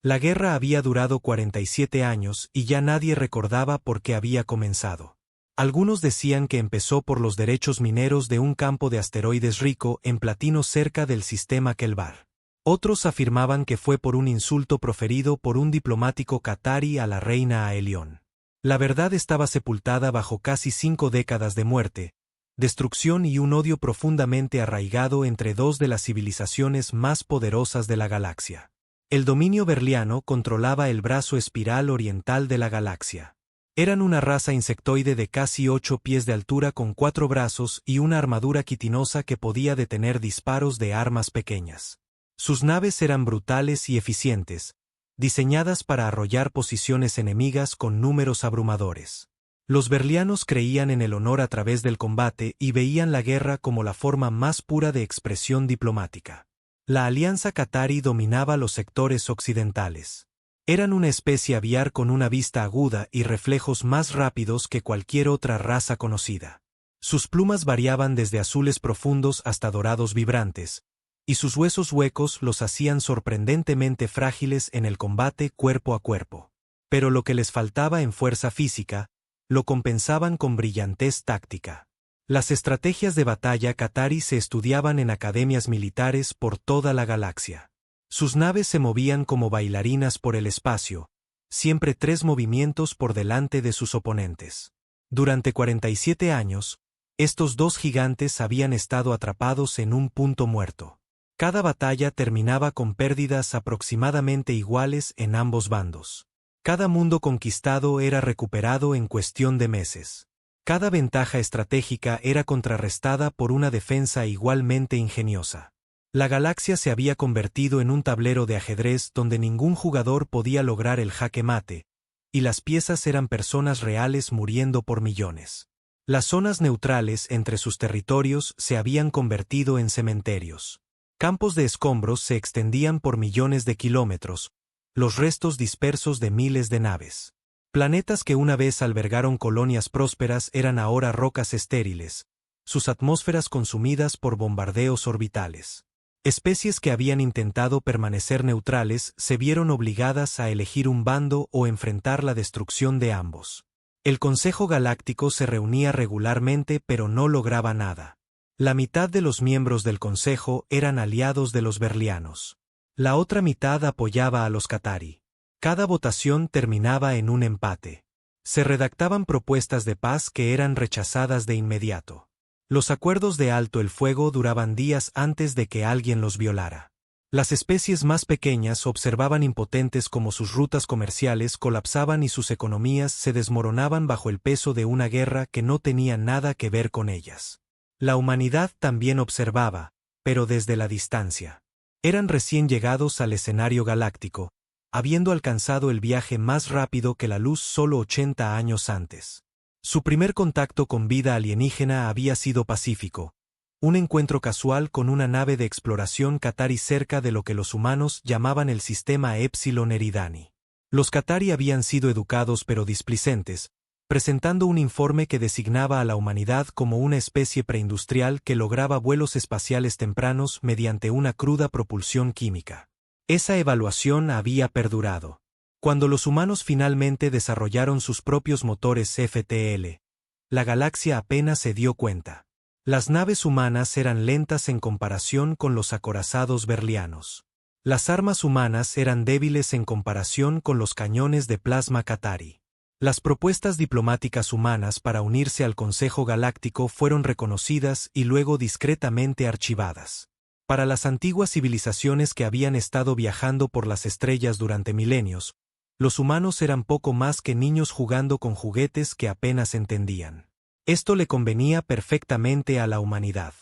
La guerra había durado 47 años y ya nadie recordaba por qué había comenzado. Algunos decían que empezó por los derechos mineros de un campo de asteroides rico en platino cerca del sistema Kelvar. Otros afirmaban que fue por un insulto proferido por un diplomático catarí a la reina Aelión. La verdad estaba sepultada bajo casi 5 décadas de muerte, destrucción y un odio profundamente arraigado entre dos de las civilizaciones más poderosas de la galaxia. El dominio berliano controlaba el brazo espiral oriental de la galaxia. Eran una raza insectoide de casi 8 pies de altura con 4 brazos y una armadura quitinosa que podía detener disparos de armas pequeñas. Sus naves eran brutales y eficientes, diseñadas para arrollar posiciones enemigas con números abrumadores. Los berlianos creían en el honor a través del combate y veían la guerra como la forma más pura de expresión diplomática. La alianza catarí dominaba los sectores occidentales. Eran una especie aviar con una vista aguda y reflejos más rápidos que cualquier otra raza conocida. Sus plumas variaban desde azules profundos hasta dorados vibrantes, y sus huesos huecos los hacían sorprendentemente frágiles en el combate cuerpo a cuerpo. Pero lo que les faltaba en fuerza física, lo compensaban con brillantez táctica. Las estrategias de batalla catarí se estudiaban en academias militares por toda la galaxia. Sus naves se movían como bailarinas por el espacio, siempre 3 movimientos por delante de sus oponentes. Durante 47 años, estos dos gigantes habían estado atrapados en un punto muerto. Cada batalla terminaba con pérdidas aproximadamente iguales en ambos bandos. Cada mundo conquistado era recuperado en cuestión de meses. Cada ventaja estratégica era contrarrestada por una defensa igualmente ingeniosa. La galaxia se había convertido en un tablero de ajedrez donde ningún jugador podía lograr el jaque mate, y las piezas eran personas reales muriendo por millones. Las zonas neutrales entre sus territorios se habían convertido en cementerios. Campos de escombros se extendían por millones de kilómetros, los restos dispersos de miles de naves. Planetas que una vez albergaron colonias prósperas eran ahora rocas estériles, sus atmósferas consumidas por bombardeos orbitales. Especies que habían intentado permanecer neutrales se vieron obligadas a elegir un bando o enfrentar la destrucción de ambos. El Consejo Galáctico se reunía regularmente pero no lograba nada. La mitad de los miembros del Consejo eran aliados de los berlianos. La otra mitad apoyaba a los catarí. Cada votación terminaba en un empate. Se redactaban propuestas de paz que eran rechazadas de inmediato. Los acuerdos de alto el fuego duraban días antes de que alguien los violara. Las especies más pequeñas observaban impotentes cómo sus rutas comerciales colapsaban y sus economías se desmoronaban bajo el peso de una guerra que no tenía nada que ver con ellas. La humanidad también observaba, pero desde la distancia. Eran recién llegados al escenario galáctico, habiendo alcanzado el viaje más rápido que la luz solo 80 años antes. Su primer contacto con vida alienígena había sido pacífico, un encuentro casual con una nave de exploración catarí cerca de lo que los humanos llamaban el sistema Epsilon Eridani. Los catarí habían sido educados pero displicentes, presentando un informe que designaba a la humanidad como una especie preindustrial que lograba vuelos espaciales tempranos mediante una cruda propulsión química. Esa evaluación había perdurado. Cuando los humanos finalmente desarrollaron sus propios motores FTL, la galaxia apenas se dio cuenta. Las naves humanas eran lentas en comparación con los acorazados berlianos. Las armas humanas eran débiles en comparación con los cañones de plasma catarí. Las propuestas diplomáticas humanas para unirse al Consejo Galáctico fueron reconocidas y luego discretamente archivadas. Para las antiguas civilizaciones que habían estado viajando por las estrellas durante milenios, los humanos eran poco más que niños jugando con juguetes que apenas entendían. Esto le convenía perfectamente a la humanidad.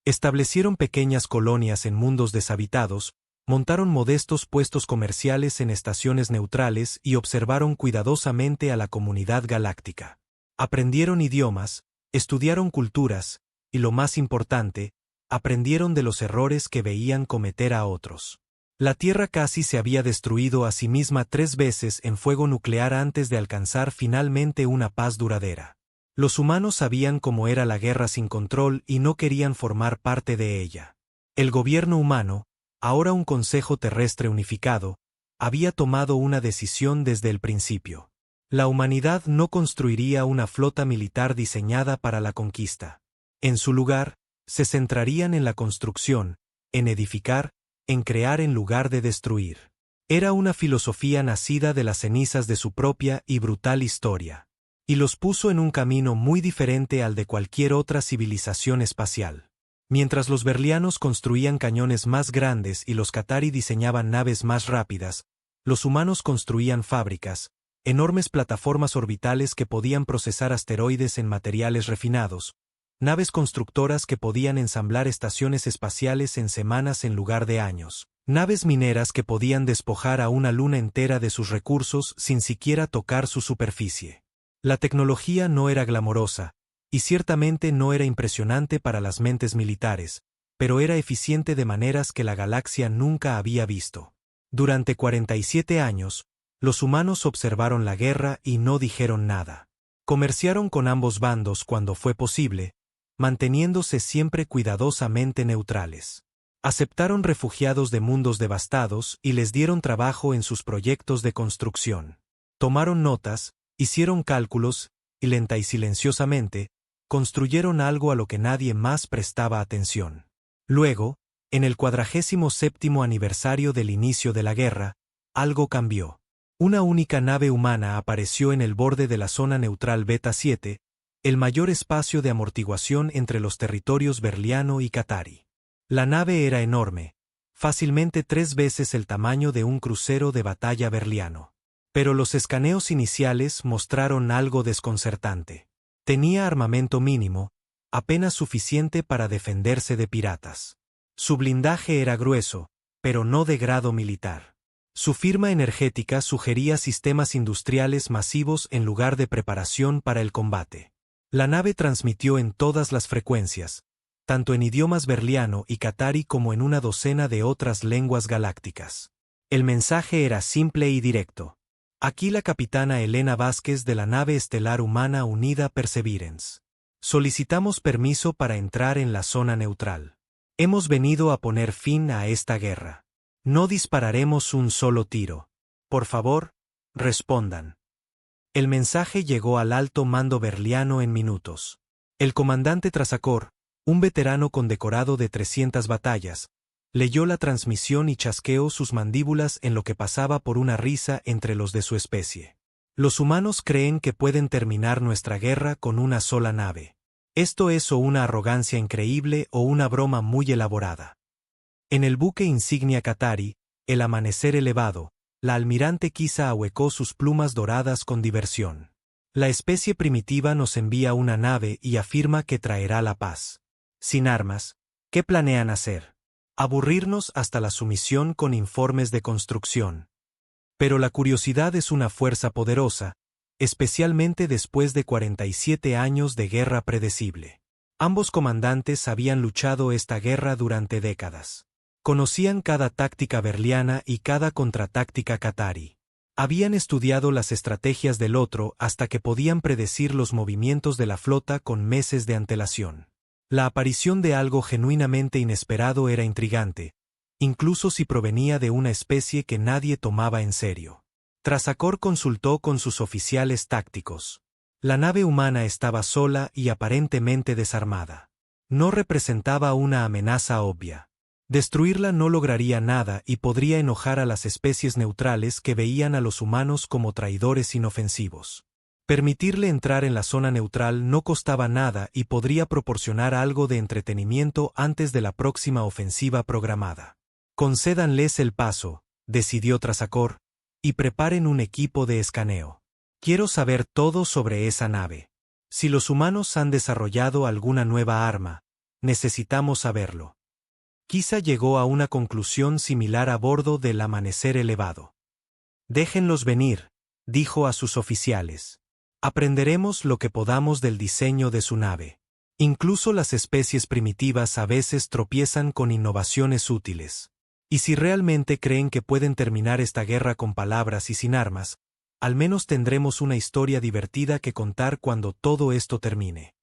Establecieron pequeñas colonias en mundos deshabitados, montaron modestos puestos comerciales en estaciones neutrales y observaron cuidadosamente a la comunidad galáctica. Aprendieron idiomas, estudiaron culturas, y lo más importante, aprendieron de los errores que veían cometer a otros. La Tierra casi se había destruido a sí misma 3 veces en fuego nuclear antes de alcanzar finalmente una paz duradera. Los humanos sabían cómo era la guerra sin control y no querían formar parte de ella. El gobierno humano, ahora un consejo terrestre unificado, había tomado una decisión desde el principio. La humanidad no construiría una flota militar diseñada para la conquista. En su lugar, se centrarían en la construcción, en edificar, en crear en lugar de destruir. Era una filosofía nacida de las cenizas de su propia y brutal historia. Y los puso en un camino muy diferente al de cualquier otra civilización espacial. Mientras los verlianos construían cañones más grandes y los Qatari diseñaban naves más rápidas, los humanos construían fábricas, enormes plataformas orbitales que podían procesar asteroides en materiales refinados, naves constructoras que podían ensamblar estaciones espaciales en semanas en lugar de años, naves mineras que podían despojar a una luna entera de sus recursos sin siquiera tocar su superficie. La tecnología no era glamorosa, y ciertamente no era impresionante para las mentes militares, pero era eficiente de maneras que la galaxia nunca había visto. Durante 47 años, los humanos observaron la guerra y no dijeron nada. Comerciaron con ambos bandos cuando fue posible, manteniéndose siempre cuidadosamente neutrales. Aceptaron refugiados de mundos devastados y les dieron trabajo en sus proyectos de construcción. Tomaron notas, hicieron cálculos, y lenta y silenciosamente, construyeron algo a lo que nadie más prestaba atención. Luego, en el 47º aniversario del inicio de la guerra, algo cambió. Una única nave humana apareció en el borde de la zona neutral Beta 7, el mayor espacio de amortiguación entre los territorios verliano y Qatari. La nave era enorme, fácilmente 3 veces el tamaño de un crucero de batalla verliano. Pero los escaneos iniciales mostraron algo desconcertante. Tenía armamento mínimo, apenas suficiente para defenderse de piratas. Su blindaje era grueso, pero no de grado militar. Su firma energética sugería sistemas industriales masivos en lugar de preparación para el combate. La nave transmitió en todas las frecuencias, tanto en idiomas verliano y Qatari como en una docena de otras lenguas galácticas. El mensaje era simple y directo. Aquí la capitana Elena Vázquez de la nave estelar humana unida Perseverance. Solicitamos permiso para entrar en la zona neutral. Hemos venido a poner fin a esta guerra. No dispararemos un solo tiro. Por favor, respondan. El mensaje llegó al alto mando verliano en minutos. El comandante Trasacor, un veterano condecorado de 300 batallas, leyó la transmisión y chasqueó sus mandíbulas en lo que pasaba por una risa entre los de su especie. Los humanos creen que pueden terminar nuestra guerra con una sola nave. Esto es o una arrogancia increíble o una broma muy elaborada. En el buque insignia Qatari, el Amanecer Elevado, la almirante Kisa ahuecó sus plumas doradas con diversión. La especie primitiva nos envía una nave y afirma que traerá la paz. Sin armas, ¿qué planean hacer? Aburrirnos hasta la sumisión con informes de construcción. Pero la curiosidad es una fuerza poderosa, especialmente después de 47 años de guerra predecible. Ambos comandantes habían luchado esta guerra durante décadas. Conocían cada táctica verliana y cada contratáctica Qatari. Habían estudiado las estrategias del otro hasta que podían predecir los movimientos de la flota con meses de antelación. La aparición de algo genuinamente inesperado era intrigante, incluso si provenía de una especie que nadie tomaba en serio. Trasacor consultó con sus oficiales tácticos. La nave humana estaba sola y aparentemente desarmada. No representaba una amenaza obvia. Destruirla no lograría nada y podría enojar a las especies neutrales que veían a los humanos como traidores inofensivos. Permitirle entrar en la zona neutral no costaba nada y podría proporcionar algo de entretenimiento antes de la próxima ofensiva programada. Concédanles el paso, decidió Trasacor, y preparen un equipo de escaneo. Quiero saber todo sobre esa nave. Si los humanos han desarrollado alguna nueva arma, necesitamos saberlo. Kisa llegó a una conclusión similar a bordo del Amanecer Elevado. Déjenlos venir, dijo a sus oficiales. Aprenderemos lo que podamos del diseño de su nave. Incluso las especies primitivas a veces tropiezan con innovaciones útiles. Y si realmente creen que pueden terminar esta guerra con palabras y sin armas, al menos tendremos una historia divertida que contar cuando todo esto termine.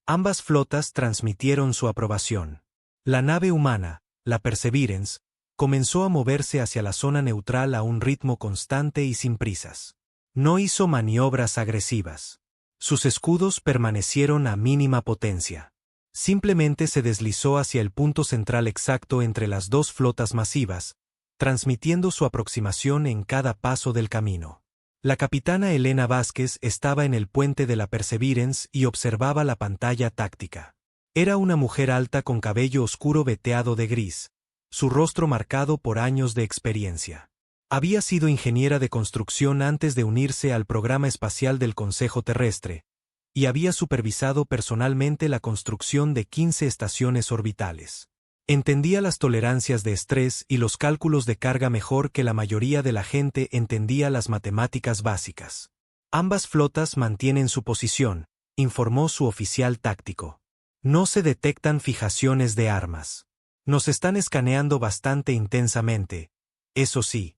Ambas flotas transmitieron su aprobación. La nave humana, la Perseverance, comenzó a moverse hacia la zona neutral a un ritmo constante y sin prisas. No hizo maniobras agresivas. Sus escudos permanecieron a mínima potencia. Simplemente se deslizó hacia el punto central exacto entre las dos flotas masivas, transmitiendo su aproximación en cada paso del camino. La capitana Elena Vázquez estaba en el puente de la Perseverance y observaba la pantalla táctica. Era una mujer alta con cabello oscuro veteado de gris, su rostro marcado por años de experiencia. Había sido ingeniera de construcción antes de unirse al programa espacial del Consejo Terrestre, y había supervisado personalmente la construcción de 15 estaciones orbitales. Entendía las tolerancias de estrés y los cálculos de carga mejor que la mayoría de la gente entendía las matemáticas básicas. Ambas flotas mantienen su posición, informó su oficial táctico. No se detectan fijaciones de armas. Nos están escaneando bastante intensamente, eso sí.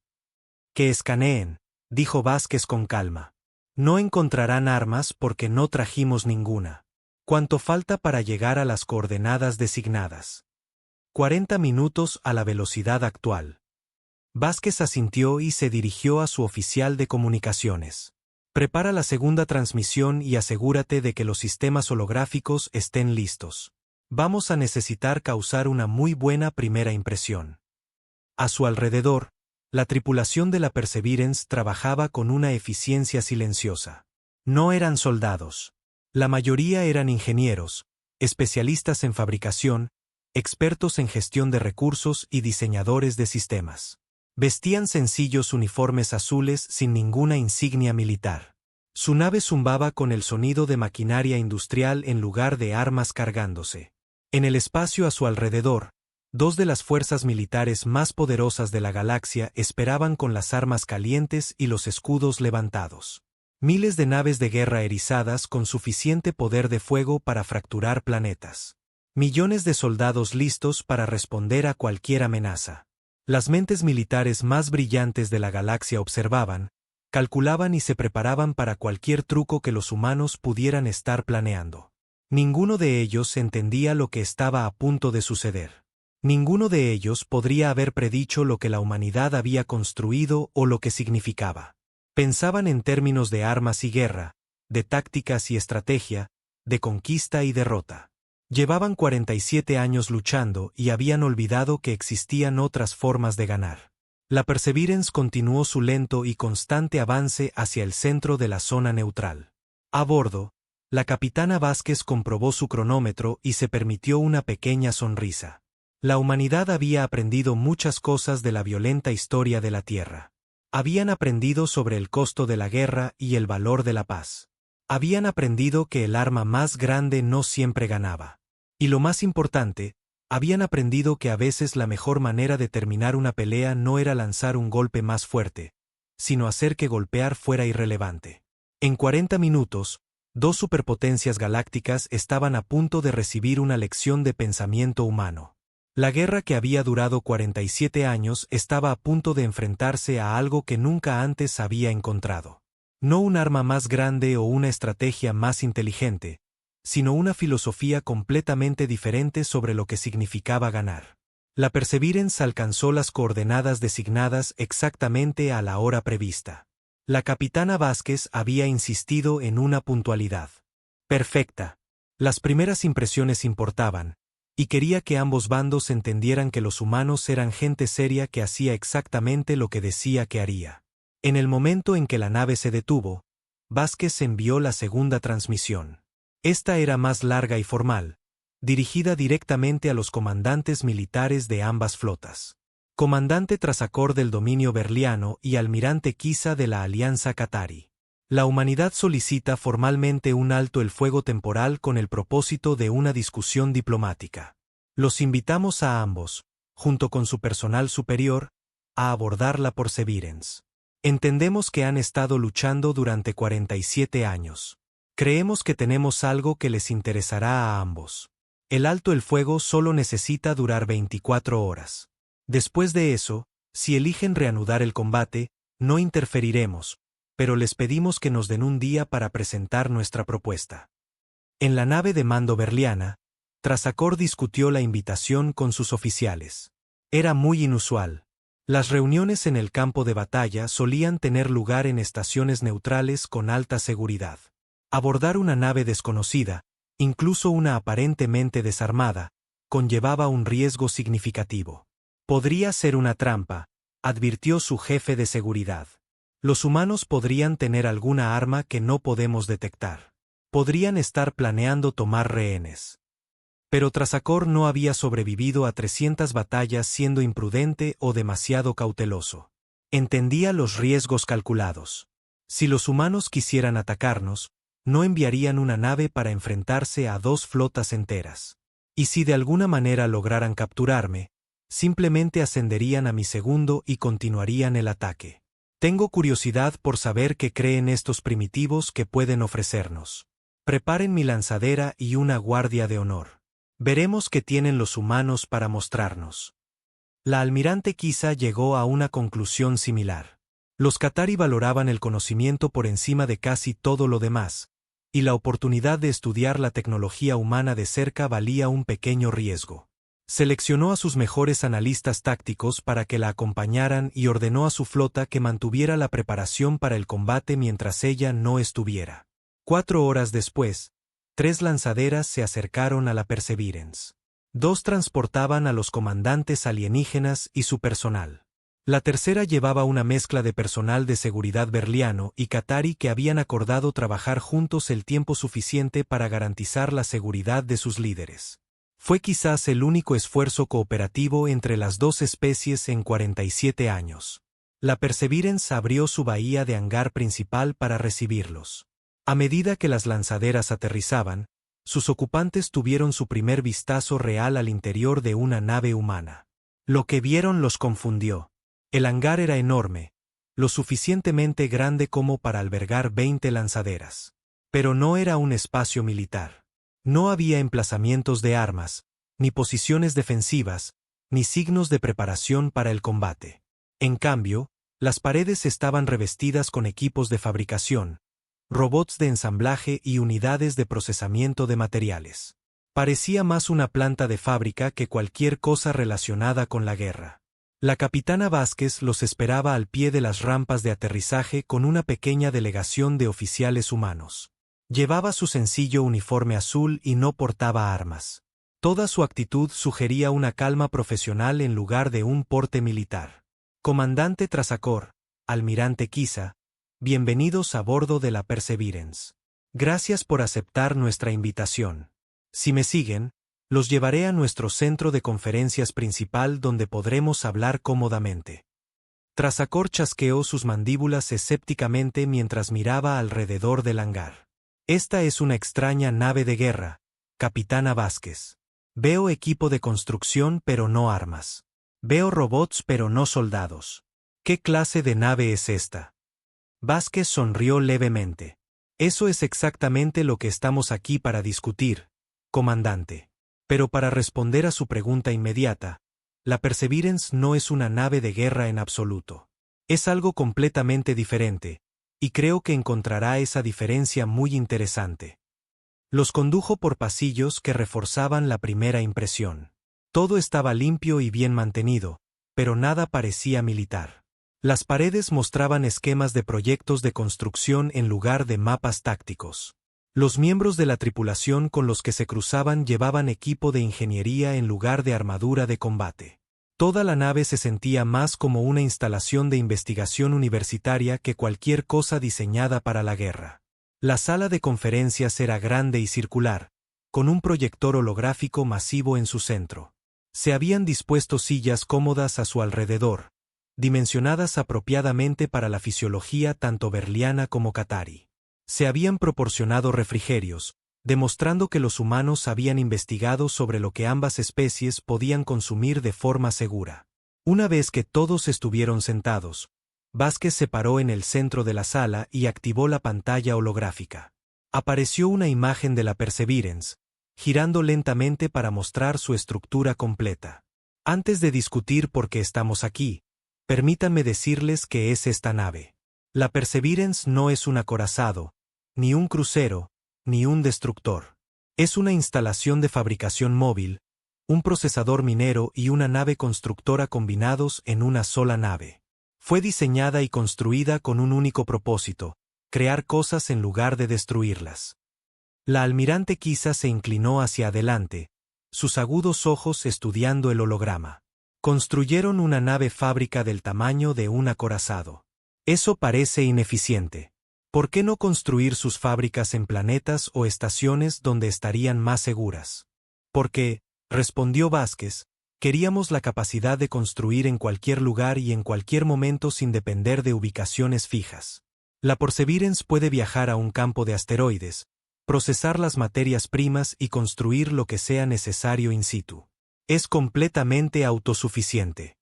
Que escaneen, dijo Vázquez con calma. No encontrarán armas porque no trajimos ninguna. ¿Cuánto falta para llegar a las coordenadas designadas? 40 minutos a la velocidad actual. Vázquez asintió y se dirigió a su oficial de comunicaciones. Prepara la segunda transmisión y asegúrate de que los sistemas holográficos estén listos. Vamos a necesitar causar una muy buena primera impresión. A su alrededor, la tripulación de la Perseverance trabajaba con una eficiencia silenciosa. No eran soldados. La mayoría eran ingenieros, especialistas en fabricación, expertos en gestión de recursos y diseñadores de sistemas. Vestían sencillos uniformes azules sin ninguna insignia militar. Su nave zumbaba con el sonido de maquinaria industrial en lugar de armas cargándose. En el espacio a su alrededor, dos de las fuerzas militares más poderosas de la galaxia esperaban con las armas calientes y los escudos levantados. Miles de naves de guerra erizadas con suficiente poder de fuego para fracturar planetas. Millones de soldados listos para responder a cualquier amenaza. Las mentes militares más brillantes de la galaxia observaban, calculaban y se preparaban para cualquier truco que los humanos pudieran estar planeando. Ninguno de ellos entendía lo que estaba a punto de suceder. Ninguno de ellos podría haber predicho lo que la humanidad había construido o lo que significaba. Pensaban en términos de armas y guerra, de tácticas y estrategia, de conquista y derrota. Llevaban 47 años luchando y habían olvidado que existían otras formas de ganar. La Perseverance continuó su lento y constante avance hacia el centro de la zona neutral. A bordo, la capitana Vázquez comprobó su cronómetro y se permitió una pequeña sonrisa. La humanidad había aprendido muchas cosas de la violenta historia de la Tierra. Habían aprendido sobre el costo de la guerra y el valor de la paz. Habían aprendido que el arma más grande no siempre ganaba. Y lo más importante, habían aprendido que a veces la mejor manera de terminar una pelea no era lanzar un golpe más fuerte, sino hacer que golpear fuera irrelevante. En 40 minutos, dos superpotencias galácticas estaban a punto de recibir una lección de pensamiento humano. La guerra que había durado 47 años estaba a punto de enfrentarse a algo que nunca antes había encontrado. No un arma más grande o una estrategia más inteligente, sino una filosofía completamente diferente sobre lo que significaba ganar. La Perseverance alcanzó las coordenadas designadas exactamente a la hora prevista. La capitana Vázquez había insistido en una puntualidad perfecta. Las primeras impresiones importaban, y quería que ambos bandos entendieran que los humanos eran gente seria que hacía exactamente lo que decía que haría. En el momento en que la nave se detuvo, Vázquez envió la segunda transmisión. Esta era más larga y formal, dirigida directamente a los comandantes militares de ambas flotas. Comandante Trasacor del dominio berliano y Almirante Kisa de la Alianza Qatari. La humanidad solicita formalmente un alto el fuego temporal con el propósito de una discusión diplomática. Los invitamos a ambos, junto con su personal superior, a abordar la Perseverance. Entendemos que han estado luchando durante 47 años. Creemos que tenemos algo que les interesará a ambos. El alto el fuego solo necesita durar 24 horas. Después de eso, si eligen reanudar el combate, no interferiremos, pero les pedimos que nos den un día para presentar nuestra propuesta. En la nave de mando berliana, Trasacor discutió la invitación con sus oficiales. Era muy inusual. Las reuniones en el campo de batalla solían tener lugar en estaciones neutrales con alta seguridad. Abordar una nave desconocida, incluso una aparentemente desarmada, conllevaba un riesgo significativo. Podría ser una trampa, advirtió su jefe de seguridad. Los humanos podrían tener alguna arma que no podemos detectar. Podrían estar planeando tomar rehenes. Pero Trasacor no había sobrevivido a 300 batallas siendo imprudente o demasiado cauteloso. Entendía los riesgos calculados. Si los humanos quisieran atacarnos, no enviarían una nave para enfrentarse a 2 flotas enteras. Y si de alguna manera lograran capturarme, simplemente ascenderían a mi segundo y continuarían el ataque. Tengo curiosidad por saber qué creen estos primitivos que pueden ofrecernos. Preparen mi lanzadera y una guardia de honor. Veremos qué tienen los humanos para mostrarnos. La almirante Kisa llegó a una conclusión similar. Los Qatari valoraban el conocimiento por encima de casi todo lo demás, y la oportunidad de estudiar la tecnología humana de cerca valía un pequeño riesgo. Seleccionó a sus mejores analistas tácticos para que la acompañaran y ordenó a su flota que mantuviera la preparación para el combate mientras ella no estuviera. 4 horas después, 3 lanzaderas se acercaron a la Perseverance. 2 transportaban a los comandantes alienígenas y su personal. La tercera llevaba una mezcla de personal de seguridad berliano y qatari que habían acordado trabajar juntos el tiempo suficiente para garantizar la seguridad de sus líderes. Fue quizás el único esfuerzo cooperativo entre las 2 especies en 47 años. La Perseverance abrió su bahía de hangar principal para recibirlos. A medida que las lanzaderas aterrizaban, sus ocupantes tuvieron su primer vistazo real al interior de una nave humana. Lo que vieron los confundió. El hangar era enorme, lo suficientemente grande como para albergar 20 lanzaderas. Pero no era un espacio militar. No había emplazamientos de armas, ni posiciones defensivas, ni signos de preparación para el combate. En cambio, las paredes estaban revestidas con equipos de fabricación, robots de ensamblaje y unidades de procesamiento de materiales. Parecía más una planta de fábrica que cualquier cosa relacionada con la guerra. La capitana Vázquez los esperaba al pie de las rampas de aterrizaje con una pequeña delegación de oficiales humanos. Llevaba su sencillo uniforme azul y no portaba armas. Toda su actitud sugería una calma profesional en lugar de un porte militar. Comandante Trasacor, almirante Kisa, bienvenidos a bordo de la Perseverance. Gracias por aceptar nuestra invitación. Si me siguen, los llevaré a nuestro centro de conferencias principal donde podremos hablar cómodamente. Trasacor chasqueó sus mandíbulas escépticamente mientras miraba alrededor del hangar. Esta es una extraña nave de guerra, capitana Vázquez. Veo equipo de construcción pero no armas. Veo robots pero no soldados. ¿Qué clase de nave es esta? Vázquez sonrió levemente. Eso es exactamente lo que estamos aquí para discutir, comandante. Pero para responder a su pregunta inmediata, la Perseverance no es una nave de guerra en absoluto. Es algo completamente diferente, y creo que encontrará esa diferencia muy interesante. Los condujo por pasillos que reforzaban la primera impresión. Todo estaba limpio y bien mantenido, pero nada parecía militar. Las paredes mostraban esquemas de proyectos de construcción en lugar de mapas tácticos. Los miembros de la tripulación con los que se cruzaban llevaban equipo de ingeniería en lugar de armadura de combate. Toda la nave se sentía más como una instalación de investigación universitaria que cualquier cosa diseñada para la guerra. La sala de conferencias era grande y circular, con un proyector holográfico masivo en su centro. Se habían dispuesto sillas cómodas a su alrededor, dimensionadas apropiadamente para la fisiología tanto berliana como qatari. Se habían proporcionado refrigerios, demostrando que los humanos habían investigado sobre lo que ambas especies podían consumir de forma segura. Una vez que todos estuvieron sentados, Vázquez se paró en el centro de la sala y activó la pantalla holográfica. Apareció una imagen de la Perseverance, girando lentamente para mostrar su estructura completa. Antes de discutir por qué estamos aquí, permítanme decirles qué es esta nave. La Perseverance no es un acorazado, ni un crucero, ni un destructor. Es una instalación de fabricación móvil, un procesador minero y una nave constructora combinados en una sola nave. Fue diseñada y construida con un único propósito: crear cosas en lugar de destruirlas. La almirante Kisa se inclinó hacia adelante, sus agudos ojos estudiando el holograma. Construyeron una nave fábrica del tamaño de un acorazado. Eso parece ineficiente. ¿Por qué no construir sus fábricas en planetas o estaciones donde estarían más seguras? Porque, respondió Vázquez, queríamos la capacidad de construir en cualquier lugar y en cualquier momento sin depender de ubicaciones fijas. La Perseverance puede viajar a un campo de asteroides, procesar las materias primas y construir lo que sea necesario in situ. Es completamente autosuficiente.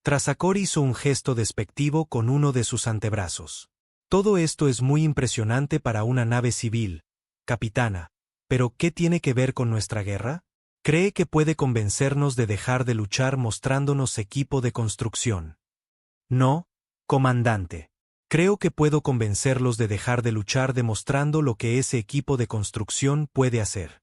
Trasacor hizo un gesto despectivo con uno de sus antebrazos. Todo esto es muy impresionante para una nave civil, capitana, pero ¿qué tiene que ver con nuestra guerra? ¿Cree que puede convencernos de dejar de luchar mostrándonos equipo de construcción? No, comandante. Creo que puedo convencerlos de dejar de luchar demostrando lo que ese equipo de construcción puede hacer.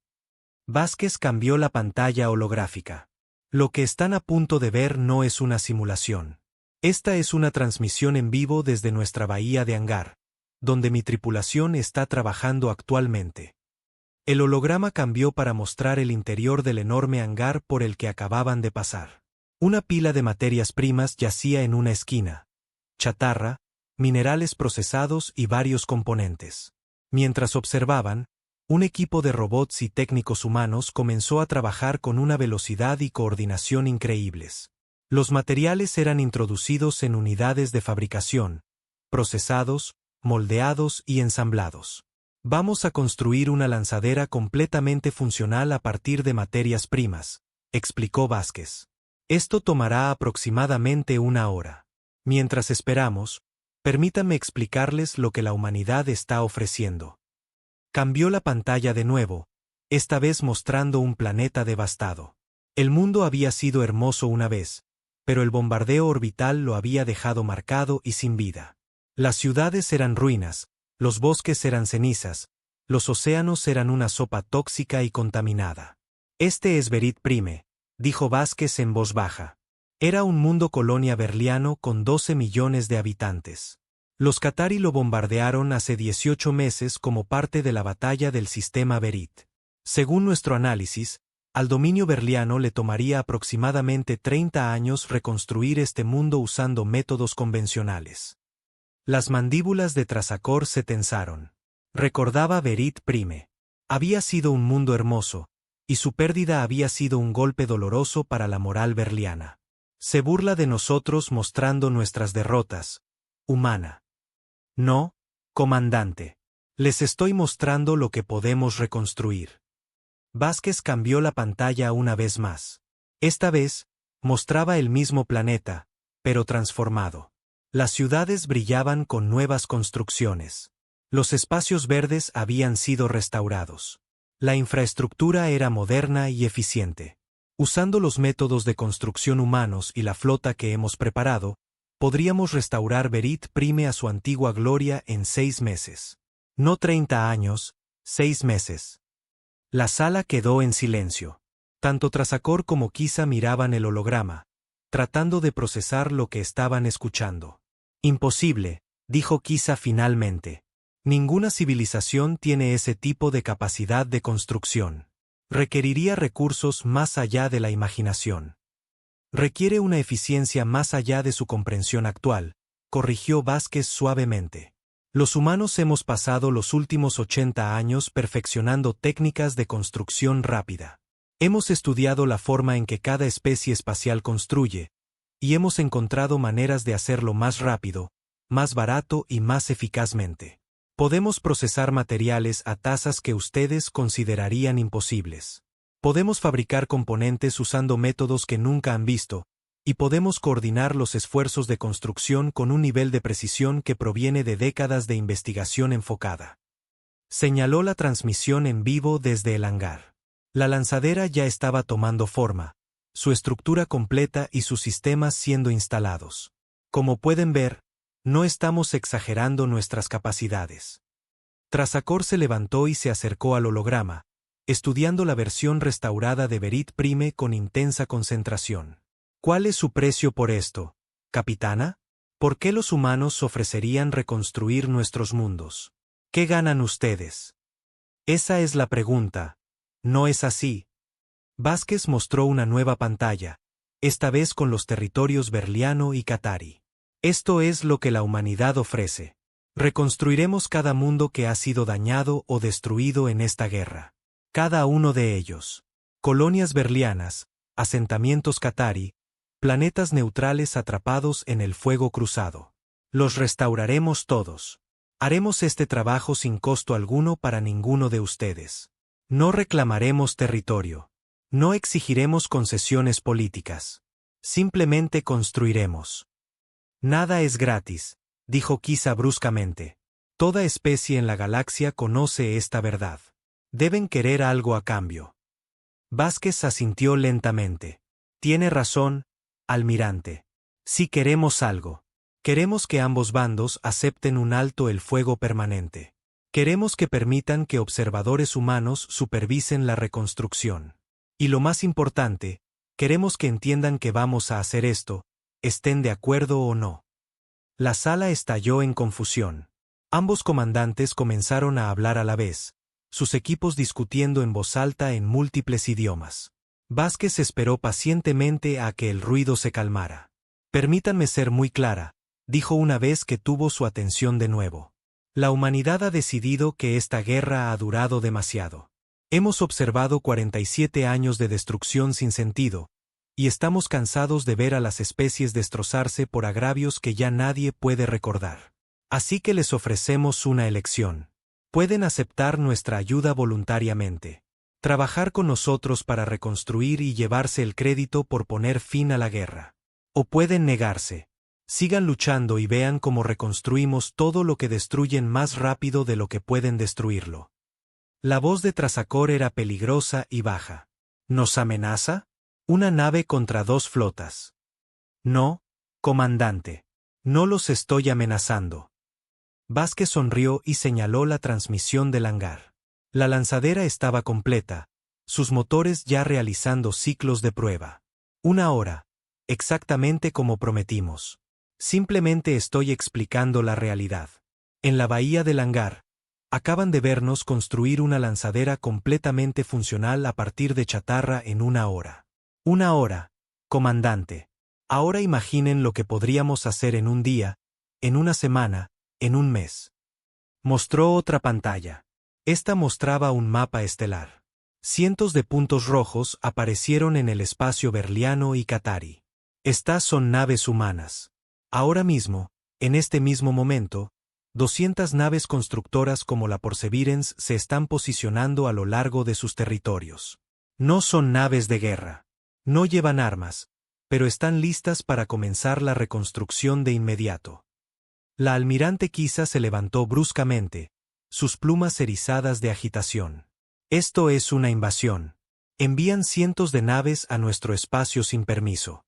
Vázquez cambió la pantalla holográfica. Lo que están a punto de ver no es una simulación. Esta es una transmisión en vivo desde nuestra bahía de Hangar, donde mi tripulación está trabajando actualmente. El holograma cambió para mostrar el interior del enorme hangar por el que acababan de pasar. Una pila de materias primas yacía en una esquina. Chatarra, minerales procesados y varios componentes. Mientras observaban, un equipo de robots y técnicos humanos comenzó a trabajar con una velocidad y coordinación increíbles. Los materiales eran introducidos en unidades de fabricación, procesados, moldeados y ensamblados. Vamos a construir una lanzadera completamente funcional a partir de materias primas, explicó Vázquez. Esto tomará aproximadamente una hora. Mientras esperamos, permítanme explicarles lo que la humanidad está ofreciendo. Cambió la pantalla de nuevo, esta vez mostrando un planeta devastado. El mundo había sido hermoso una vez, pero el bombardeo orbital lo había dejado marcado y sin vida. Las ciudades eran ruinas, los bosques eran cenizas, los océanos eran una sopa tóxica y contaminada. Este es Verit Prime, dijo Vázquez en voz baja. Era un mundo colonia berliano con 12 millones de habitantes. Los Qatari lo bombardearon hace 18 meses como parte de la batalla del sistema Berit. Según nuestro análisis, al dominio berliano le tomaría aproximadamente 30 años reconstruir este mundo usando métodos convencionales. Las mandíbulas de Trasacor se tensaron. Recordaba Verit Prime. Había sido un mundo hermoso, y su pérdida había sido un golpe doloroso para la moral berliana. Se burla de nosotros mostrando nuestras derrotas. Humana. No, comandante. Les estoy mostrando lo que podemos reconstruir. Vázquez cambió la pantalla una vez más. Esta vez, mostraba el mismo planeta, pero transformado. Las ciudades brillaban con nuevas construcciones. Los espacios verdes habían sido restaurados. La infraestructura era moderna y eficiente. Usando los métodos de construcción humanos y la flota que hemos preparado, podríamos restaurar Verit Prime a su antigua gloria en 6 meses. No 30 años, 6 meses. La sala quedó en silencio. Tanto Trasacor como Kisa miraban el holograma, tratando de procesar lo que estaban escuchando. Imposible, dijo Kisa finalmente. Ninguna civilización tiene ese tipo de capacidad de construcción. Requeriría recursos más allá de la imaginación. Requiere una eficiencia más allá de su comprensión actual, corrigió Vázquez suavemente. Los humanos hemos pasado los últimos 80 años perfeccionando técnicas de construcción rápida. Hemos estudiado la forma en que cada especie espacial construye, y hemos encontrado maneras de hacerlo más rápido, más barato y más eficazmente. Podemos procesar materiales a tasas que ustedes considerarían imposibles. Podemos fabricar componentes usando métodos que nunca han visto, y podemos coordinar los esfuerzos de construcción con un nivel de precisión que proviene de décadas de investigación enfocada. Señaló la transmisión en vivo desde el hangar. La lanzadera ya estaba tomando forma, su estructura completa y sus sistemas siendo instalados. Como pueden ver, no estamos exagerando nuestras capacidades. Trasacor se levantó y se acercó al holograma, estudiando la versión restaurada de Verit Prime con intensa concentración. ¿Cuál es su precio por esto, capitana? ¿Por qué los humanos ofrecerían reconstruir nuestros mundos? ¿Qué ganan ustedes? Esa es la pregunta. ¿No es así? Vázquez mostró una nueva pantalla, esta vez con los territorios Berliano y Qatari. Esto es lo que la humanidad ofrece. Reconstruiremos cada mundo que ha sido dañado o destruido en esta guerra. Cada uno de ellos. Colonias berlianas, asentamientos Qatari, planetas neutrales atrapados en el fuego cruzado. Los restauraremos todos. Haremos este trabajo sin costo alguno para ninguno de ustedes. No reclamaremos territorio. No exigiremos concesiones políticas. Simplemente construiremos. Nada es gratis, dijo Kisa bruscamente. Toda especie en la galaxia conoce esta verdad. Deben querer algo a cambio. Vázquez asintió lentamente. Tiene razón, almirante. Si queremos algo. Queremos que ambos bandos acepten un alto el fuego permanente. Queremos que permitan que observadores humanos supervisen la reconstrucción. Y lo más importante, queremos que entiendan que vamos a hacer esto, estén de acuerdo o no. La sala estalló en confusión. Ambos comandantes comenzaron a hablar a la vez, sus equipos discutiendo en voz alta en múltiples idiomas. Vázquez esperó pacientemente a que el ruido se calmara. Permítanme ser muy clara, dijo una vez que tuvo su atención de nuevo. La humanidad ha decidido que esta guerra ha durado demasiado. Hemos observado 47 años de destrucción sin sentido, y estamos cansados de ver a las especies destrozarse por agravios que ya nadie puede recordar. Así que les ofrecemos una elección. Pueden aceptar nuestra ayuda voluntariamente. Trabajar con nosotros para reconstruir y llevarse el crédito por poner fin a la guerra. O pueden negarse. Sigan luchando y vean cómo reconstruimos todo lo que destruyen más rápido de lo que pueden destruirlo. La voz de Trasacor era peligrosa y baja. ¿Nos amenaza? Una nave contra 2 flotas. No, comandante. No los estoy amenazando. Vázquez sonrió y señaló la transmisión del hangar. La lanzadera estaba completa, sus motores ya realizando ciclos de prueba. 1 hora, exactamente como prometimos. Simplemente estoy explicando la realidad. En la bahía del hangar, acaban de vernos construir una lanzadera completamente funcional a partir de chatarra en 1 hora. 1 hora, comandante. Ahora imaginen lo que podríamos hacer en un día, en una semana, en un mes. Mostró otra pantalla. Esta mostraba un mapa estelar. Cientos de puntos rojos aparecieron en el espacio berliano y Qatari. Estas son naves humanas. Ahora mismo, en este mismo momento, 200 naves constructoras como la Perseverance se están posicionando a lo largo de sus territorios. No son naves de guerra. No llevan armas, pero están listas para comenzar la reconstrucción de inmediato. La almirante Kisa se levantó bruscamente, sus plumas erizadas de agitación. Esto es una invasión. Envían cientos de naves a nuestro espacio sin permiso.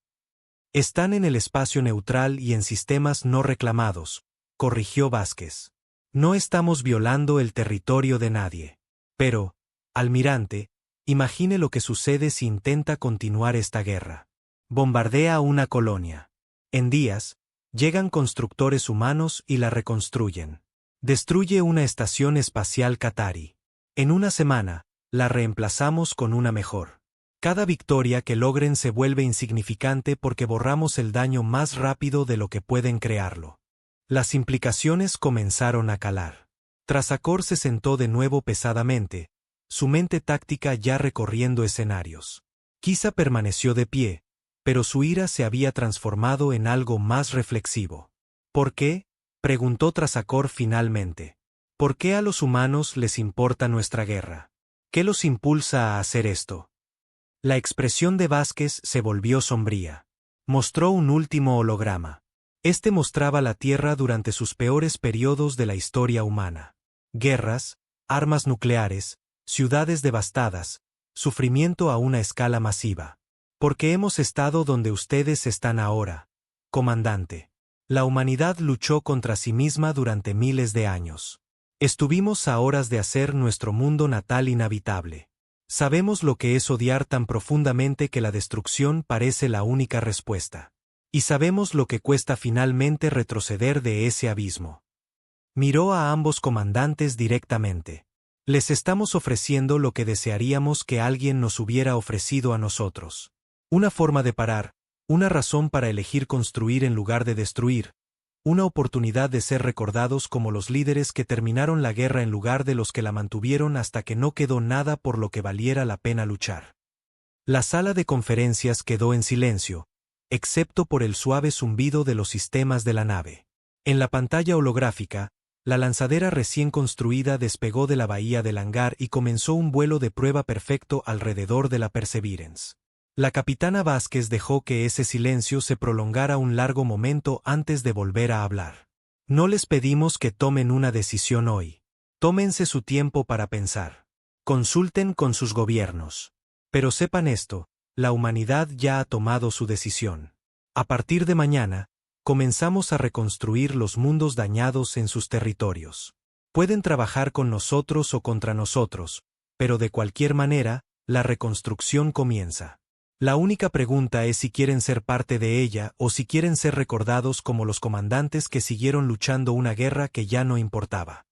Están en el espacio neutral y en sistemas no reclamados, corrigió Vázquez. No estamos violando el territorio de nadie. Pero, almirante, imagine lo que sucede si intenta continuar esta guerra. Bombardea una colonia. En días, llegan constructores humanos y la reconstruyen. Destruye una estación espacial Qatari. En 1 semana, la reemplazamos con una mejor. Cada victoria que logren se vuelve insignificante porque borramos el daño más rápido de lo que pueden crearlo. Las implicaciones comenzaron a calar. Trasacor se sentó de nuevo pesadamente, su mente táctica ya recorriendo escenarios. Kisa permaneció de pie, pero su ira se había transformado en algo más reflexivo. ¿Por qué?, preguntó Trasacor finalmente. ¿Por qué a los humanos les importa nuestra guerra? ¿Qué los impulsa a hacer esto? La expresión de Vázquez se volvió sombría. Mostró un último holograma. Este mostraba la Tierra durante sus peores periodos de la historia humana. Guerras, armas nucleares, ciudades devastadas, sufrimiento a una escala masiva. Porque hemos estado donde ustedes están ahora, comandante. La humanidad luchó contra sí misma durante miles de años. Estuvimos a horas de hacer nuestro mundo natal inhabitable. Sabemos lo que es odiar tan profundamente que la destrucción parece la única respuesta. Y sabemos lo que cuesta finalmente retroceder de ese abismo. Miró a ambos comandantes directamente. Les estamos ofreciendo lo que desearíamos que alguien nos hubiera ofrecido a nosotros. Una forma de parar, una razón para elegir construir en lugar de destruir, una oportunidad de ser recordados como los líderes que terminaron la guerra en lugar de los que la mantuvieron hasta que no quedó nada por lo que valiera la pena luchar. La sala de conferencias quedó en silencio, excepto por el suave zumbido de los sistemas de la nave. En la pantalla holográfica, la lanzadera recién construida despegó de la bahía del hangar y comenzó un vuelo de prueba perfecto alrededor de la Perseverance. La capitana Vázquez dejó que ese silencio se prolongara un largo momento antes de volver a hablar. No les pedimos que tomen una decisión hoy. Tómense su tiempo para pensar. Consulten con sus gobiernos. Pero sepan esto, la humanidad ya ha tomado su decisión. A partir de mañana, comenzamos a reconstruir los mundos dañados en sus territorios. Pueden trabajar con nosotros o contra nosotros, pero de cualquier manera, la reconstrucción comienza. La única pregunta es si quieren ser parte de ella o si quieren ser recordados como los comandantes que siguieron luchando una guerra que ya no importaba.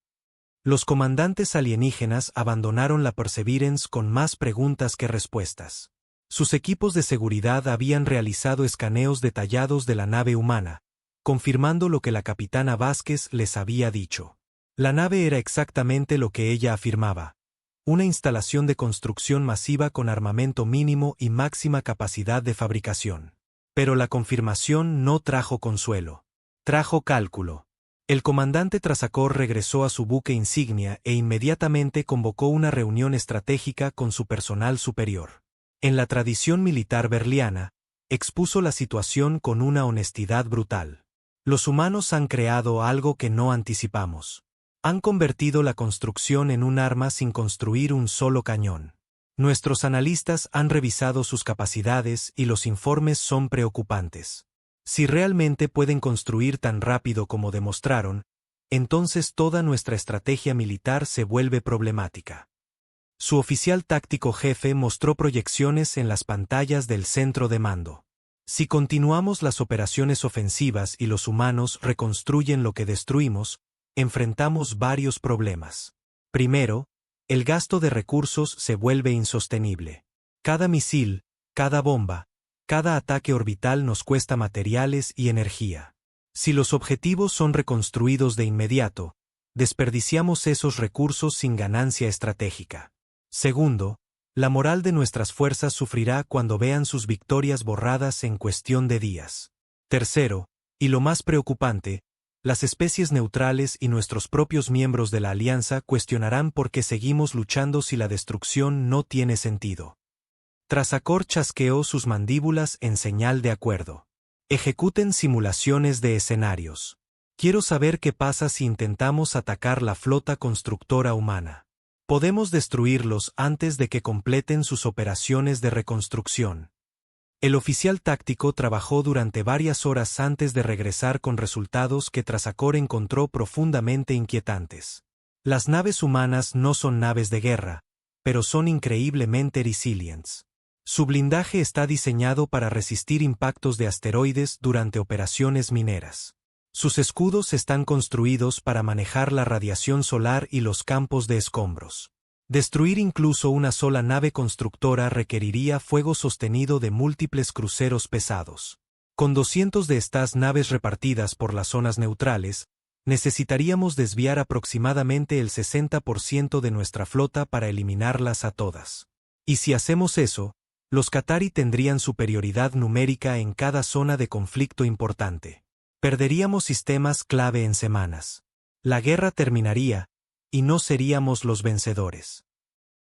Los comandantes alienígenas abandonaron la Perseverance con más preguntas que respuestas. Sus equipos de seguridad habían realizado escaneos detallados de la nave humana, confirmando lo que la capitana Vázquez les había dicho. La nave era exactamente lo que ella afirmaba. Una instalación de construcción masiva con armamento mínimo y máxima capacidad de fabricación. Pero la confirmación no trajo consuelo. Trajo cálculo. El comandante Trasacor regresó a su buque insignia e inmediatamente convocó una reunión estratégica con su personal superior. En la tradición militar berliana, expuso la situación con una honestidad brutal. Los humanos han creado algo que no anticipamos. Han convertido la construcción en un arma sin construir un solo cañón. Nuestros analistas han revisado sus capacidades y los informes son preocupantes. Si realmente pueden construir tan rápido como demostraron, entonces toda nuestra estrategia militar se vuelve problemática. Su oficial táctico jefe mostró proyecciones en las pantallas del centro de mando. Si continuamos las operaciones ofensivas y los humanos reconstruyen lo que destruimos, enfrentamos varios problemas. Primero, el gasto de recursos se vuelve insostenible. Cada misil, cada bomba, cada ataque orbital nos cuesta materiales y energía. Si los objetivos son reconstruidos de inmediato, desperdiciamos esos recursos sin ganancia estratégica. Segundo, la moral de nuestras fuerzas sufrirá cuando vean sus victorias borradas en cuestión de días. Tercero, y lo más preocupante, las especies neutrales y nuestros propios miembros de la Alianza cuestionarán por qué seguimos luchando si la destrucción no tiene sentido. Trasacor chasqueó sus mandíbulas en señal de acuerdo. Ejecuten simulaciones de escenarios. Quiero saber qué pasa si intentamos atacar la flota constructora humana. Podemos destruirlos antes de que completen sus operaciones de reconstrucción. El oficial táctico trabajó durante varias horas antes de regresar con resultados que Trasacor encontró profundamente inquietantes. Las naves humanas no son naves de guerra, pero son increíblemente resilientes. Su blindaje está diseñado para resistir impactos de asteroides durante operaciones mineras. Sus escudos están construidos para manejar la radiación solar y los campos de escombros. Destruir incluso una sola nave constructora requeriría fuego sostenido de múltiples cruceros pesados. Con 200 de estas naves repartidas por las zonas neutrales, necesitaríamos desviar aproximadamente el 60% de nuestra flota para eliminarlas a todas. Y si hacemos eso, los Qatari tendrían superioridad numérica en cada zona de conflicto importante. Perderíamos sistemas clave en semanas. La guerra terminaría, y no seríamos los vencedores.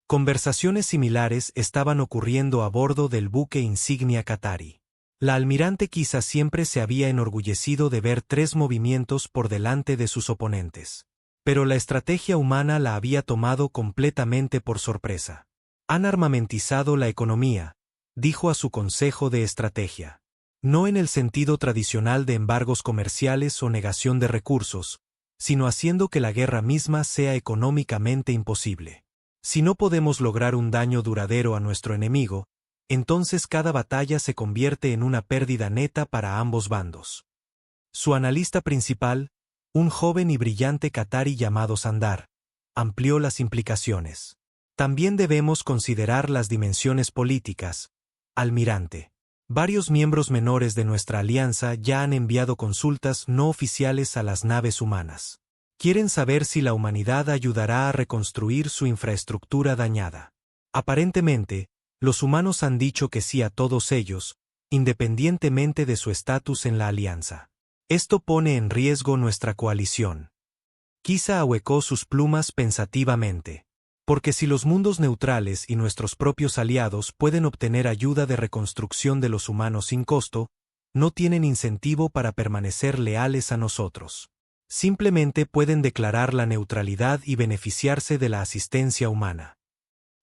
Conversaciones similares estaban ocurriendo a bordo del buque insignia Qatari. La almirante Kisa siempre se había enorgullecido de ver 3 movimientos por delante de sus oponentes. Pero la estrategia humana la había tomado completamente por sorpresa. Han armamentizado la economía, dijo a su consejo de estrategia. No en el sentido tradicional de embargos comerciales o negación de recursos, sino haciendo que la guerra misma sea económicamente imposible. Si no podemos lograr un daño duradero a nuestro enemigo, entonces cada batalla se convierte en una pérdida neta para ambos bandos. Su analista principal, un joven y brillante qatari llamado Sandar, amplió las implicaciones. También debemos considerar las dimensiones políticas, almirante. Varios miembros menores de nuestra alianza ya han enviado consultas no oficiales a las naves humanas. Quieren saber si la humanidad ayudará a reconstruir su infraestructura dañada. Aparentemente, los humanos han dicho que sí a todos ellos, independientemente de su estatus en la alianza. Esto pone en riesgo nuestra coalición. Kisa ahuecó sus plumas pensativamente. Porque si los mundos neutrales y nuestros propios aliados pueden obtener ayuda de reconstrucción de los humanos sin costo, no tienen incentivo para permanecer leales a nosotros. Simplemente pueden declarar la neutralidad y beneficiarse de la asistencia humana.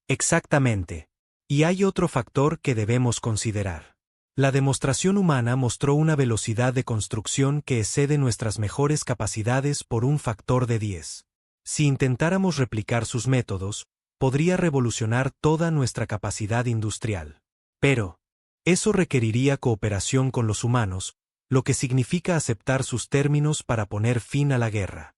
Exactamente. Y hay otro factor que debemos considerar. La demostración humana mostró una velocidad de construcción que excede nuestras mejores capacidades por un factor de 10. Si intentáramos replicar sus métodos, podría revolucionar toda nuestra capacidad industrial. Pero, eso requeriría cooperación con los humanos, lo que significa aceptar sus términos para poner fin a la guerra.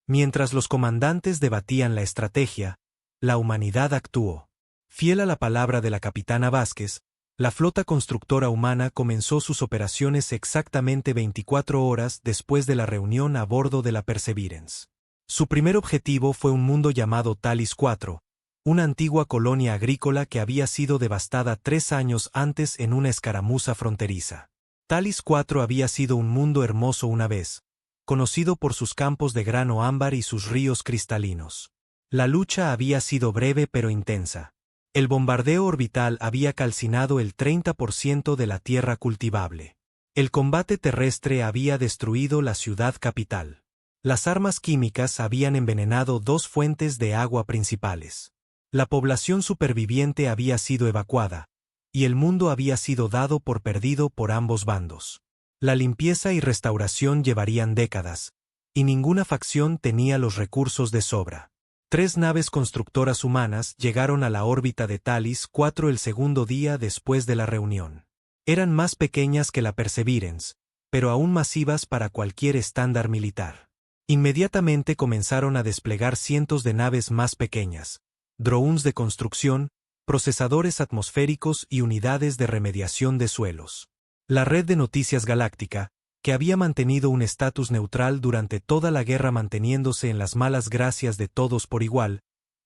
Mientras los comandantes debatían la estrategia, la humanidad actuó. Fiel a la palabra de la capitana Vázquez, la flota constructora humana comenzó sus operaciones exactamente 24 horas después de la reunión a bordo de la Perseverance. Su primer objetivo fue un mundo llamado Talis IV, una antigua colonia agrícola que había sido devastada 3 años antes en una escaramuza fronteriza. Talis IV había sido un mundo hermoso una vez, conocido por sus campos de grano ámbar y sus ríos cristalinos. La lucha había sido breve pero intensa. El bombardeo orbital había calcinado el 30% de la tierra cultivable. El combate terrestre había destruido la ciudad capital. Las armas químicas habían envenenado 2 fuentes de agua principales. La población superviviente había sido evacuada, y el mundo había sido dado por perdido por ambos bandos. La limpieza y restauración llevarían décadas, y ninguna facción tenía los recursos de sobra. 3 naves constructoras humanas llegaron a la órbita de Talis IV el segundo día después de la reunión. Eran más pequeñas que la Perseverance, pero aún masivas para cualquier estándar militar. Inmediatamente comenzaron a desplegar cientos de naves más pequeñas, drones de construcción, procesadores atmosféricos y unidades de remediación de suelos. La red de noticias galáctica, que había mantenido un estatus neutral durante toda la guerra manteniéndose en las malas gracias de todos por igual,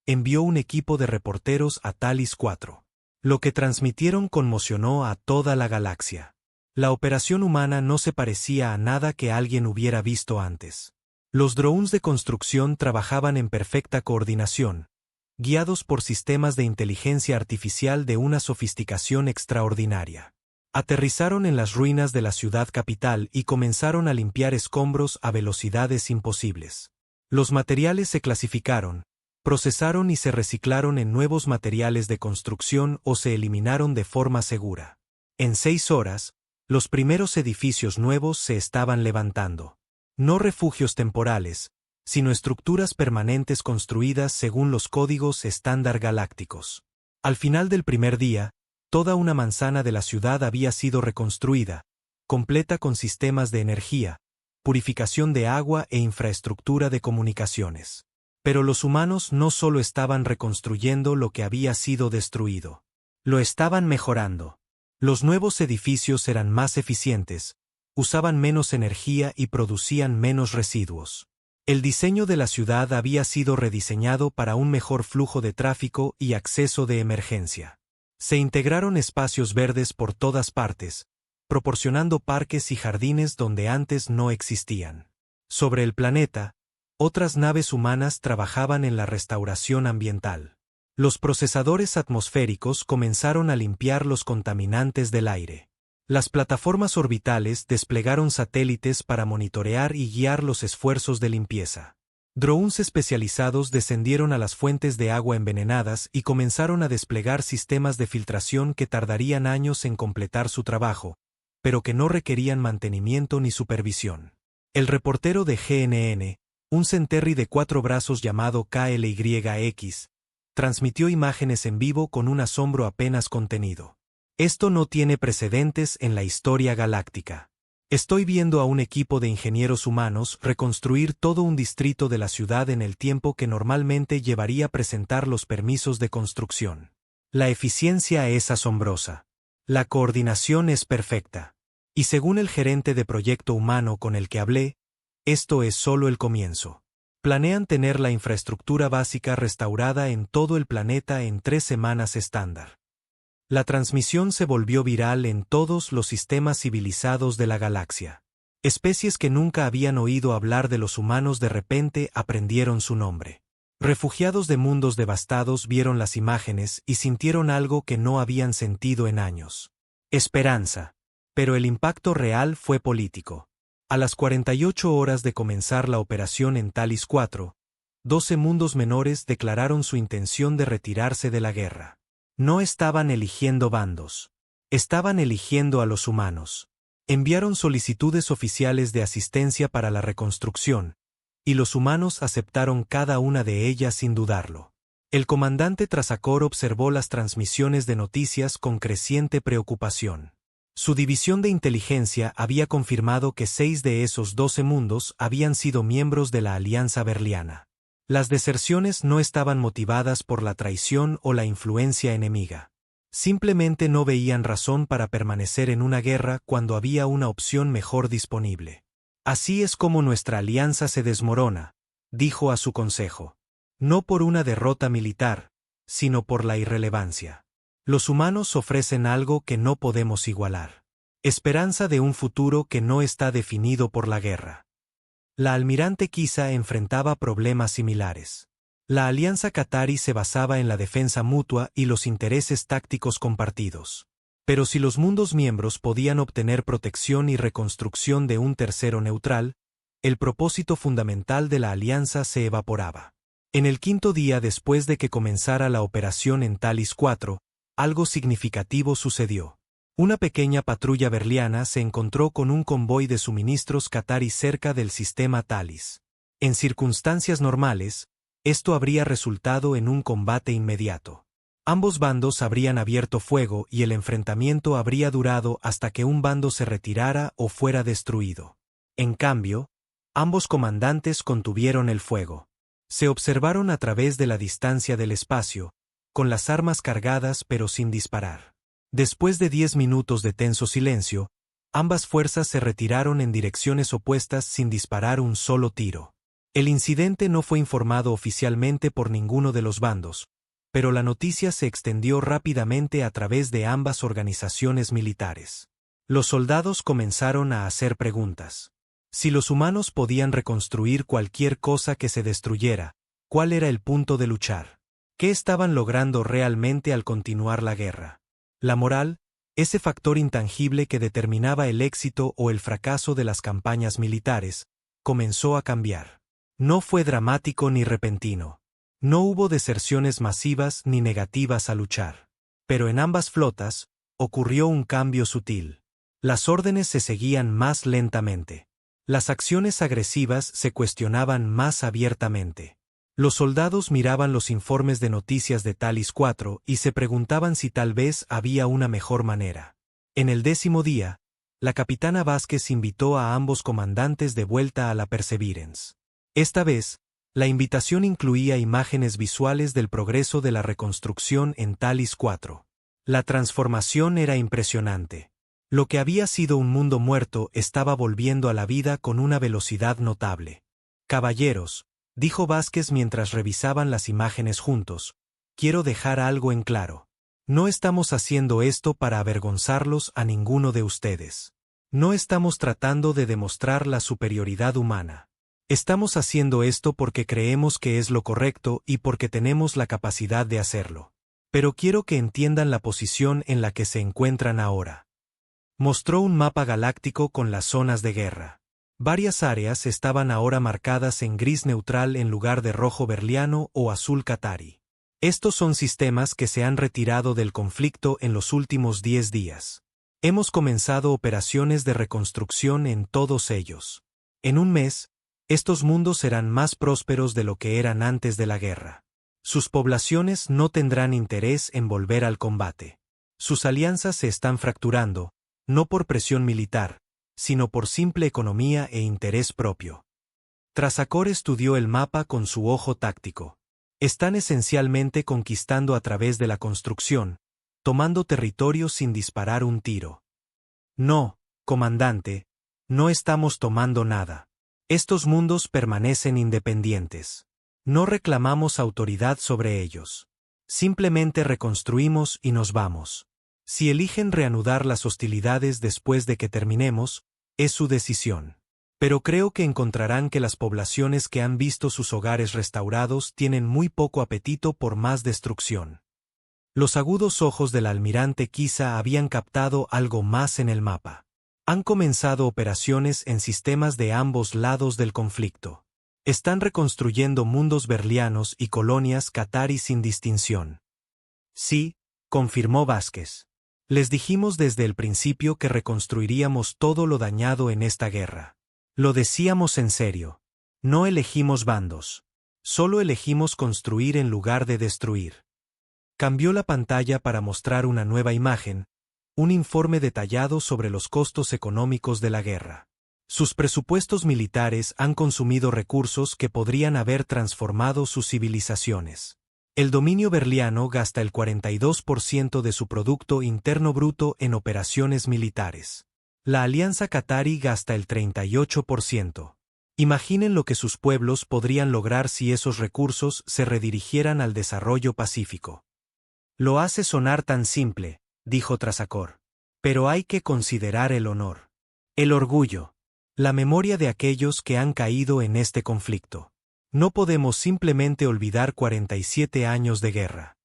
envió un equipo de reporteros a Talis IV. Lo que transmitieron conmocionó a toda la galaxia. La operación humana no se parecía a nada que alguien hubiera visto antes. Los drones de construcción trabajaban en perfecta coordinación, guiados por sistemas de inteligencia artificial de una sofisticación extraordinaria. Aterrizaron en las ruinas de la ciudad capital y comenzaron a limpiar escombros a velocidades imposibles. Los materiales se clasificaron, procesaron y se reciclaron en nuevos materiales de construcción o se eliminaron de forma segura. En 6 horas, los primeros edificios nuevos se estaban levantando. No refugios temporales, sino estructuras permanentes construidas según los códigos estándar galácticos. Al final del primer día, toda una manzana de la ciudad había sido reconstruida, completa con sistemas de energía, purificación de agua e infraestructura de comunicaciones. Pero los humanos no solo estaban reconstruyendo lo que había sido destruido. Lo estaban mejorando. Los nuevos edificios eran más eficientes, usaban menos energía y producían menos residuos. El diseño de la ciudad había sido rediseñado para un mejor flujo de tráfico y acceso de emergencia. Se integraron espacios verdes por todas partes, proporcionando parques y jardines donde antes no existían. Sobre el planeta, otras naves humanas trabajaban en la restauración ambiental. Los procesadores atmosféricos comenzaron a limpiar los contaminantes del aire. Las plataformas orbitales desplegaron satélites para monitorear y guiar los esfuerzos de limpieza. Drones especializados descendieron a las fuentes de agua envenenadas y comenzaron a desplegar sistemas de filtración que tardarían años en completar su trabajo, pero que no requerían mantenimiento ni supervisión. El reportero de GNN, un centerri de 4 brazos llamado KLYX, transmitió imágenes en vivo con un asombro apenas contenido. Esto no tiene precedentes en la historia galáctica. Estoy viendo a un equipo de ingenieros humanos reconstruir todo un distrito de la ciudad en el tiempo que normalmente llevaría presentar los permisos de construcción. La eficiencia es asombrosa. La coordinación es perfecta. Y según el gerente de proyecto humano con el que hablé, esto es solo el comienzo. Planean tener la infraestructura básica restaurada en todo el planeta en 3 semanas estándar. La transmisión se volvió viral en todos los sistemas civilizados de la galaxia. Especies que nunca habían oído hablar de los humanos de repente aprendieron su nombre. Refugiados de mundos devastados vieron las imágenes y sintieron algo que no habían sentido en años. Esperanza. Pero el impacto real fue político. A las 48 horas de comenzar la operación en Talis 4, 12 mundos menores declararon su intención de retirarse de la guerra. No estaban eligiendo bandos. Estaban eligiendo a los humanos. Enviaron solicitudes oficiales de asistencia para la reconstrucción, y los humanos aceptaron cada una de ellas sin dudarlo. El comandante Trasacor observó las transmisiones de noticias con creciente preocupación. Su división de inteligencia había confirmado que 6 de esos 12 mundos habían sido miembros de la Alianza Berliana. Las deserciones no estaban motivadas por la traición o la influencia enemiga. Simplemente no veían razón para permanecer en una guerra cuando había una opción mejor disponible. Así es como nuestra alianza se desmorona, dijo a su consejo. No por una derrota militar, sino por la irrelevancia. Los humanos ofrecen algo que no podemos igualar. Esperanza de un futuro que no está definido por la guerra. La almirante Kisa enfrentaba problemas similares. La alianza Qatari se basaba en la defensa mutua y los intereses tácticos compartidos. Pero si los mundos miembros podían obtener protección y reconstrucción de un tercero neutral, el propósito fundamental de la alianza se evaporaba. En el 5º día después de que comenzara la operación en Talis 4, algo significativo sucedió. Una pequeña patrulla berliana se encontró con un convoy de suministros Qatari cerca del sistema Talis. En circunstancias normales, esto habría resultado en un combate inmediato. Ambos bandos habrían abierto fuego y el enfrentamiento habría durado hasta que un bando se retirara o fuera destruido. En cambio, ambos comandantes contuvieron el fuego. Se observaron a través de la distancia del espacio, con las armas cargadas pero sin disparar. Después de 10 minutos de tenso silencio, ambas fuerzas se retiraron en direcciones opuestas sin disparar un solo tiro. El incidente no fue informado oficialmente por ninguno de los bandos, pero la noticia se extendió rápidamente a través de ambas organizaciones militares. Los soldados comenzaron a hacer preguntas. Si los humanos podían reconstruir cualquier cosa que se destruyera, ¿cuál era el punto de luchar? ¿Qué estaban logrando realmente al continuar la guerra? La moral, ese factor intangible que determinaba el éxito o el fracaso de las campañas militares, comenzó a cambiar. No fue dramático ni repentino. No hubo deserciones masivas ni negativas a luchar. Pero en ambas flotas, ocurrió un cambio sutil. Las órdenes se seguían más lentamente. Las acciones agresivas se cuestionaban más abiertamente. Los soldados miraban los informes de noticias de Talis 4 y se preguntaban si tal vez había una mejor manera. En el 10º día, la capitana Vázquez invitó a ambos comandantes de vuelta a la Perseverance. Esta vez, la invitación incluía imágenes visuales del progreso de la reconstrucción en Talis 4. La transformación era impresionante. Lo que había sido un mundo muerto estaba volviendo a la vida con una velocidad notable. Caballeros, dijo Vázquez mientras revisaban las imágenes juntos, quiero dejar algo en claro. No estamos haciendo esto para avergonzarlos a ninguno de ustedes. No estamos tratando de demostrar la superioridad humana. Estamos haciendo esto porque creemos que es lo correcto y porque tenemos la capacidad de hacerlo. Pero quiero que entiendan la posición en la que se encuentran ahora. Mostró un mapa galáctico con las zonas de guerra. Varias áreas estaban ahora marcadas en gris neutral en lugar de rojo berliano o azul qatari. Estos son sistemas que se han retirado del conflicto en los últimos 10 días. Hemos comenzado operaciones de reconstrucción en todos ellos. En un mes, estos mundos serán más prósperos de lo que eran antes de la guerra. Sus poblaciones no tendrán interés en volver al combate. Sus alianzas se están fracturando, no por presión militar, sino por simple economía e interés propio. Trasacor estudió el mapa con su ojo táctico. Están esencialmente conquistando a través de la construcción, tomando territorio sin disparar un tiro. No, comandante, no estamos tomando nada. Estos mundos permanecen independientes. No reclamamos autoridad sobre ellos. Simplemente reconstruimos y nos vamos. Si eligen reanudar las hostilidades después de que terminemos, es su decisión. Pero creo que encontrarán que las poblaciones que han visto sus hogares restaurados tienen muy poco apetito por más destrucción. Los agudos ojos del almirante quizá habían captado algo más en el mapa. Han comenzado operaciones en sistemas de ambos lados del conflicto. Están reconstruyendo mundos berlianos y colonias catarí sin distinción. Sí, confirmó Vázquez. Les dijimos desde el principio que reconstruiríamos todo lo dañado en esta guerra. Lo decíamos en serio. No elegimos bandos. Solo elegimos construir en lugar de destruir. Cambió la pantalla para mostrar una nueva imagen, un informe detallado sobre los costos económicos de la guerra. Sus presupuestos militares han consumido recursos que podrían haber transformado sus civilizaciones. El dominio berliano gasta el 42% de su Producto Interno Bruto en operaciones militares. La Alianza Catarí gasta el 38%. Imaginen lo que sus pueblos podrían lograr si esos recursos se redirigieran al desarrollo pacífico. Lo hace sonar tan simple, dijo Trasacor. Pero hay que considerar el honor. El orgullo. La memoria de aquellos que han caído en este conflicto. No podemos simplemente olvidar 47 años de guerra.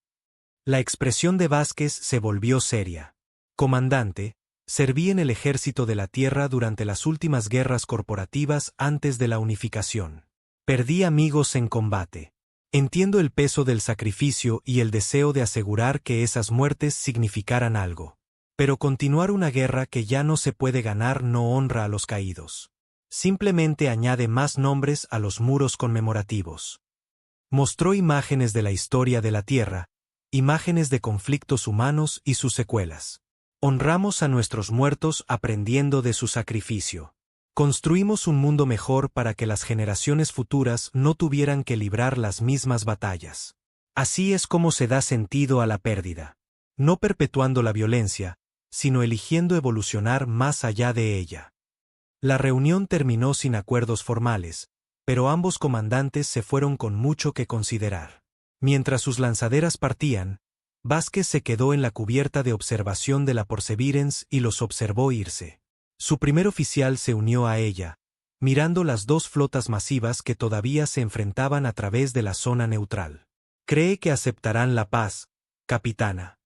La expresión de Vázquez se volvió seria. Comandante, serví en el Ejército de la Tierra durante las últimas guerras corporativas antes de la unificación. Perdí amigos en combate. Entiendo el peso del sacrificio y el deseo de asegurar que esas muertes significaran algo. Pero continuar una guerra que ya no se puede ganar no honra a los caídos. Simplemente añade más nombres a los muros conmemorativos. Mostró imágenes de la historia de la Tierra, imágenes de conflictos humanos y sus secuelas. Honramos a nuestros muertos aprendiendo de su sacrificio. Construimos un mundo mejor para que las generaciones futuras no tuvieran que librar las mismas batallas. Así es como se da sentido a la pérdida. No perpetuando la violencia, sino eligiendo evolucionar más allá de ella. La reunión terminó sin acuerdos formales, pero ambos comandantes se fueron con mucho que considerar. Mientras sus lanzaderas partían, Vázquez se quedó en la cubierta de observación de la Perseverance y los observó irse. Su primer oficial se unió a ella, mirando las dos flotas masivas que todavía se enfrentaban a través de la zona neutral. ¿Cree que aceptarán la paz, capitana?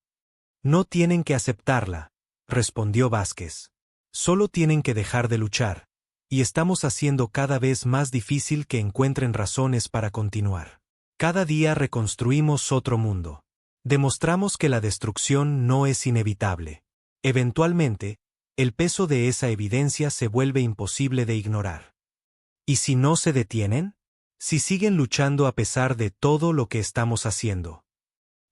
No tienen que aceptarla, respondió Vázquez. Solo tienen que dejar de luchar, y estamos haciendo cada vez más difícil que encuentren razones para continuar. Cada día reconstruimos otro mundo. Demostramos que la destrucción no es inevitable. Eventualmente, el peso de esa evidencia se vuelve imposible de ignorar. ¿Y si no se detienen? Si siguen luchando a pesar de todo lo que estamos haciendo.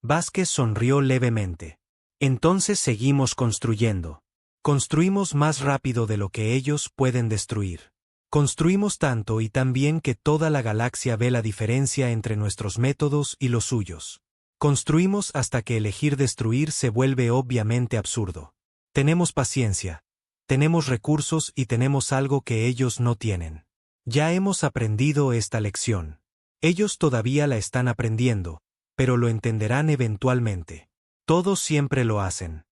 Vázquez sonrió levemente. Entonces seguimos construyendo. Construimos más rápido de lo que ellos pueden destruir. Construimos tanto y tan bien que toda la galaxia ve la diferencia entre nuestros métodos y los suyos. Construimos hasta que elegir destruir se vuelve obviamente absurdo. Tenemos paciencia, tenemos recursos y tenemos algo que ellos no tienen. Ya hemos aprendido esta lección. Ellos todavía la están aprendiendo, pero lo entenderán eventualmente. Todos siempre lo hacen.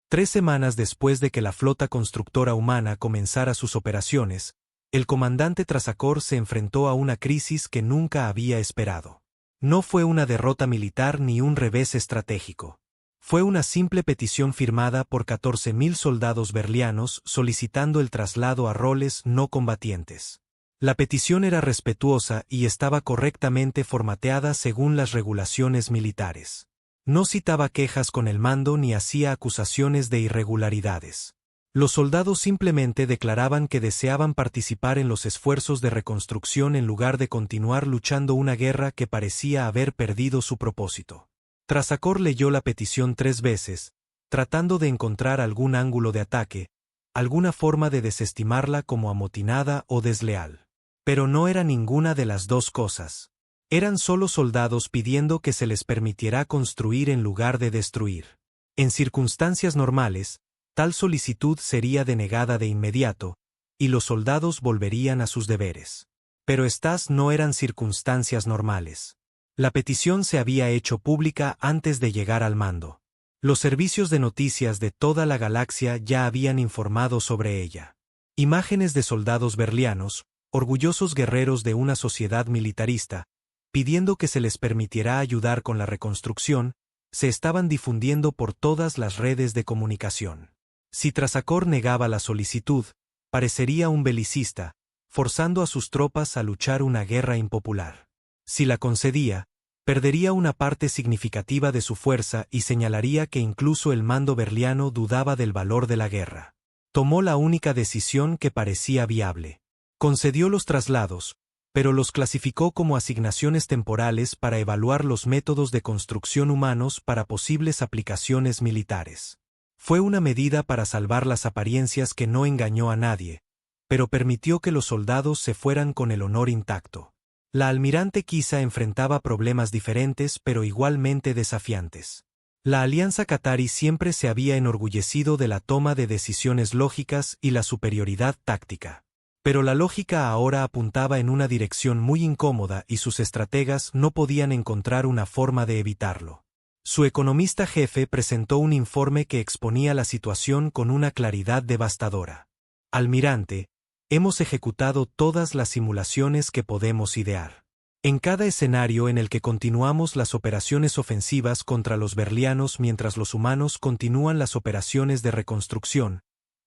3 semanas después de que la flota constructora humana comenzara sus operaciones, el comandante Trasacor se enfrentó a una crisis que nunca había esperado. No fue una derrota militar ni un revés estratégico. Fue una simple petición firmada por 14.000 soldados berlianos solicitando el traslado a roles no combatientes. La petición era respetuosa y estaba correctamente formateada según las regulaciones militares. No citaba quejas con el mando ni hacía acusaciones de irregularidades. Los soldados simplemente declaraban que deseaban participar en los esfuerzos de reconstrucción en lugar de continuar luchando una guerra que parecía haber perdido su propósito. Trasacor leyó la petición 3 veces, tratando de encontrar algún ángulo de ataque, alguna forma de desestimarla como amotinada o desleal. Pero no era ninguna de las dos cosas. Eran solo soldados pidiendo que se les permitiera construir en lugar de destruir. En circunstancias normales, tal solicitud sería denegada de inmediato, y los soldados volverían a sus deberes. Pero estas no eran circunstancias normales. La petición se había hecho pública antes de llegar al mando. Los servicios de noticias de toda la galaxia ya habían informado sobre ella. Imágenes de soldados berlianos, orgullosos guerreros de una sociedad militarista, pidiendo que se les permitiera ayudar con la reconstrucción, se estaban difundiendo por todas las redes de comunicación. Si Trasacor negaba la solicitud, parecería un belicista, forzando a sus tropas a luchar una guerra impopular. Si la concedía, perdería una parte significativa de su fuerza y señalaría que incluso el mando berliano dudaba del valor de la guerra. Tomó la única decisión que parecía viable. Concedió los traslados, pero los clasificó como asignaciones temporales para evaluar los métodos de construcción humanos para posibles aplicaciones militares. Fue una medida para salvar las apariencias que no engañó a nadie, pero permitió que los soldados se fueran con el honor intacto. La almirante Kisa enfrentaba problemas diferentes pero igualmente desafiantes. La Alianza Qatari siempre se había enorgullecido de la toma de decisiones lógicas y la superioridad táctica. Pero la lógica ahora apuntaba en una dirección muy incómoda y sus estrategas no podían encontrar una forma de evitarlo. Su economista jefe presentó un informe que exponía la situación con una claridad devastadora. Almirante, hemos ejecutado todas las simulaciones que podemos idear. En cada escenario en el que continuamos las operaciones ofensivas contra los berlianos mientras los humanos continúan las operaciones de reconstrucción,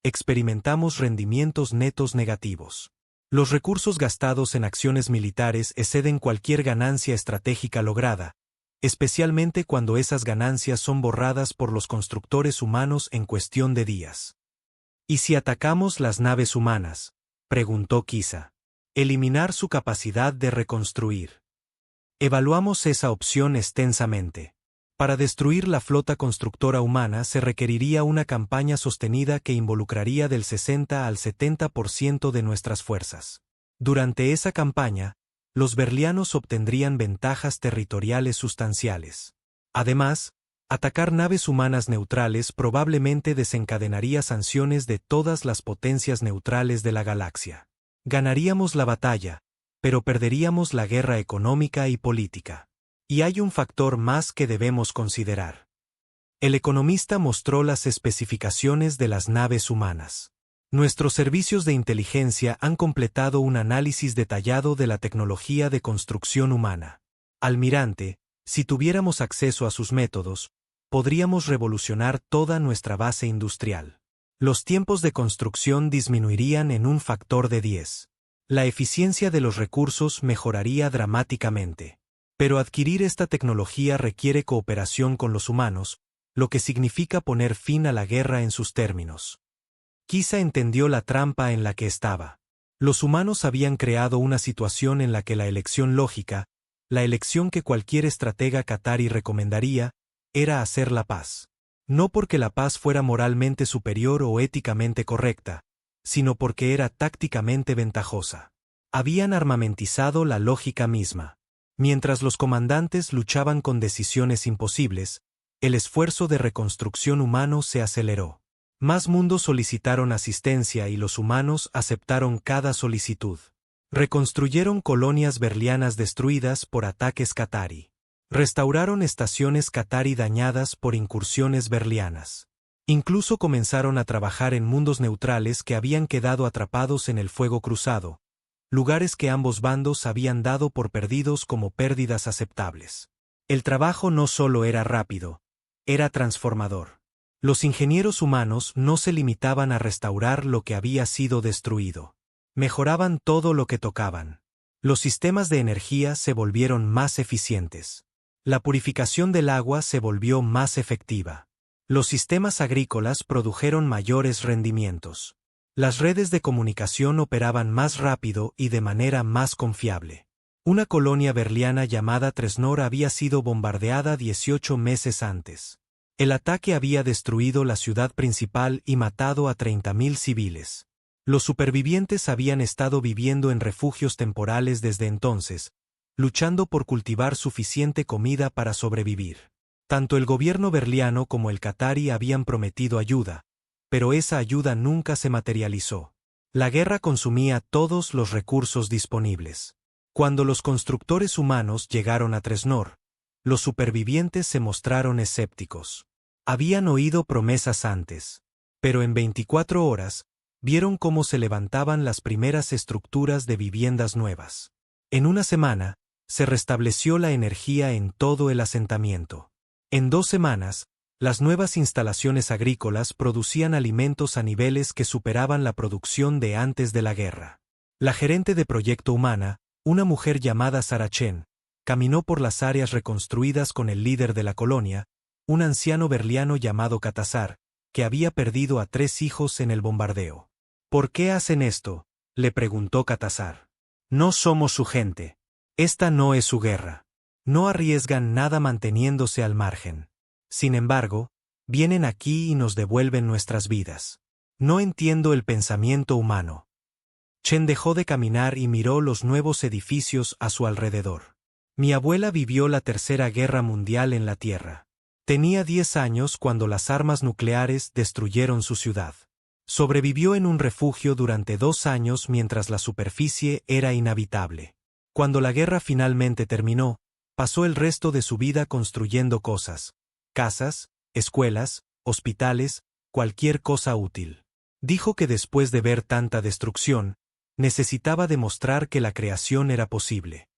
experimentamos rendimientos netos negativos. Los recursos gastados en acciones militares exceden cualquier ganancia estratégica lograda, especialmente cuando esas ganancias son borradas por los constructores humanos en cuestión de días. ¿Y si atacamos las naves humanas?, preguntó Kisa. Eliminar su capacidad de reconstruir. Evaluamos esa opción extensamente. Para destruir la flota constructora humana se requeriría una campaña sostenida que involucraría del 60 al 70% de nuestras fuerzas. Durante esa campaña, los berlianos obtendrían ventajas territoriales sustanciales. Además, atacar naves humanas neutrales probablemente desencadenaría sanciones de todas las potencias neutrales de la galaxia. Ganaríamos la batalla, pero perderíamos la guerra económica y política. Y hay un factor más que debemos considerar. El economista mostró las especificaciones de las naves humanas. Nuestros servicios de inteligencia han completado un análisis detallado de la tecnología de construcción humana. Almirante, si tuviéramos acceso a sus métodos, podríamos revolucionar toda nuestra base industrial. Los tiempos de construcción disminuirían en un factor de 10. La eficiencia de los recursos mejoraría dramáticamente. Pero adquirir esta tecnología requiere cooperación con los humanos, lo que significa poner fin a la guerra en sus términos. Kisa entendió la trampa en la que estaba. Los humanos habían creado una situación en la que la elección lógica, la elección que cualquier estratega qatari recomendaría, era hacer la paz. No porque la paz fuera moralmente superior o éticamente correcta, sino porque era tácticamente ventajosa. Habían armamentizado la lógica misma. Mientras los comandantes luchaban con decisiones imposibles, el esfuerzo de reconstrucción humano se aceleró. Más mundos solicitaron asistencia y los humanos aceptaron cada solicitud. Reconstruyeron colonias berlianas destruidas por ataques qatari. Restauraron estaciones qatari dañadas por incursiones berlianas. Incluso comenzaron a trabajar en mundos neutrales que habían quedado atrapados en el fuego cruzado, lugares que ambos bandos habían dado por perdidos como pérdidas aceptables. El trabajo no solo era rápido, era transformador. Los ingenieros humanos no se limitaban a restaurar lo que había sido destruido. Mejoraban todo lo que tocaban. Los sistemas de energía se volvieron más eficientes. La purificación del agua se volvió más efectiva. Los sistemas agrícolas produjeron mayores rendimientos. Las redes de comunicación operaban más rápido y de manera más confiable. Una colonia berliana llamada Tresnor había sido bombardeada 18 meses antes. El ataque había destruido la ciudad principal y matado a 30.000 civiles. Los supervivientes habían estado viviendo en refugios temporales desde entonces, luchando por cultivar suficiente comida para sobrevivir. Tanto el gobierno berliano como el qatarí habían prometido ayuda, pero esa ayuda nunca se materializó. La guerra consumía todos los recursos disponibles. Cuando los constructores humanos llegaron a Tresnor, los supervivientes se mostraron escépticos. Habían oído promesas antes, pero en 24 horas, vieron cómo se levantaban las primeras estructuras de viviendas nuevas. En una semana, se restableció la energía en todo el asentamiento. En 2 semanas, las nuevas instalaciones agrícolas producían alimentos a niveles que superaban la producción de antes de la guerra. La gerente de Proyecto Humana, una mujer llamada Sarah Chen, caminó por las áreas reconstruidas con el líder de la colonia, un anciano berliano llamado Katazar, que había perdido a 3 hijos en el bombardeo. ¿Por qué hacen esto?, le preguntó Katazar. No somos su gente. Esta no es su guerra. No arriesgan nada manteniéndose al margen. Sin embargo, vienen aquí y nos devuelven nuestras vidas. No entiendo el pensamiento humano. Chen dejó de caminar y miró los nuevos edificios a su alrededor. Mi abuela vivió la Tercera Guerra Mundial en la Tierra. Tenía 10 años cuando las armas nucleares destruyeron su ciudad. Sobrevivió en un refugio durante 2 años mientras la superficie era inhabitable. Cuando la guerra finalmente terminó, pasó el resto de su vida construyendo cosas, casas, escuelas, hospitales, cualquier cosa útil. Dijo que después de ver tanta destrucción, necesitaba demostrar que la creación era posible.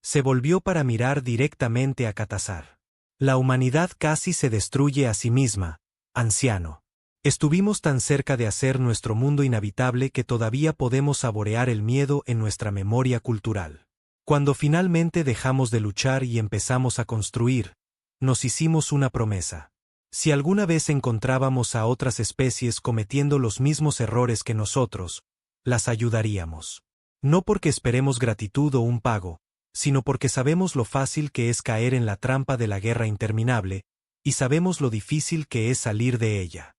Se volvió para mirar directamente a Katazar. La humanidad casi se destruye a sí misma, anciano. Estuvimos tan cerca de hacer nuestro mundo inhabitable que todavía podemos saborear el miedo en nuestra memoria cultural. Cuando finalmente dejamos de luchar y empezamos a construir, nos hicimos una promesa. Si alguna vez encontrábamos a otras especies cometiendo los mismos errores que nosotros, las ayudaríamos. No porque esperemos gratitud o un pago, sino porque sabemos lo fácil que es caer en la trampa de la guerra interminable, y sabemos lo difícil que es salir de ella.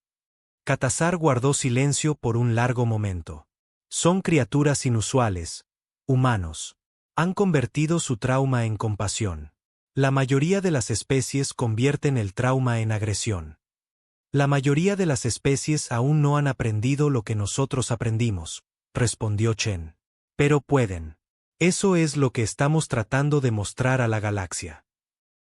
Katazar guardó silencio por un largo momento. Son criaturas inusuales, humanos. Han convertido su trauma en compasión. La mayoría de las especies convierten el trauma en agresión. La mayoría de las especies aún no han aprendido lo que nosotros aprendimos, respondió Chen. Pero pueden. Eso es lo que estamos tratando de mostrar a la galaxia.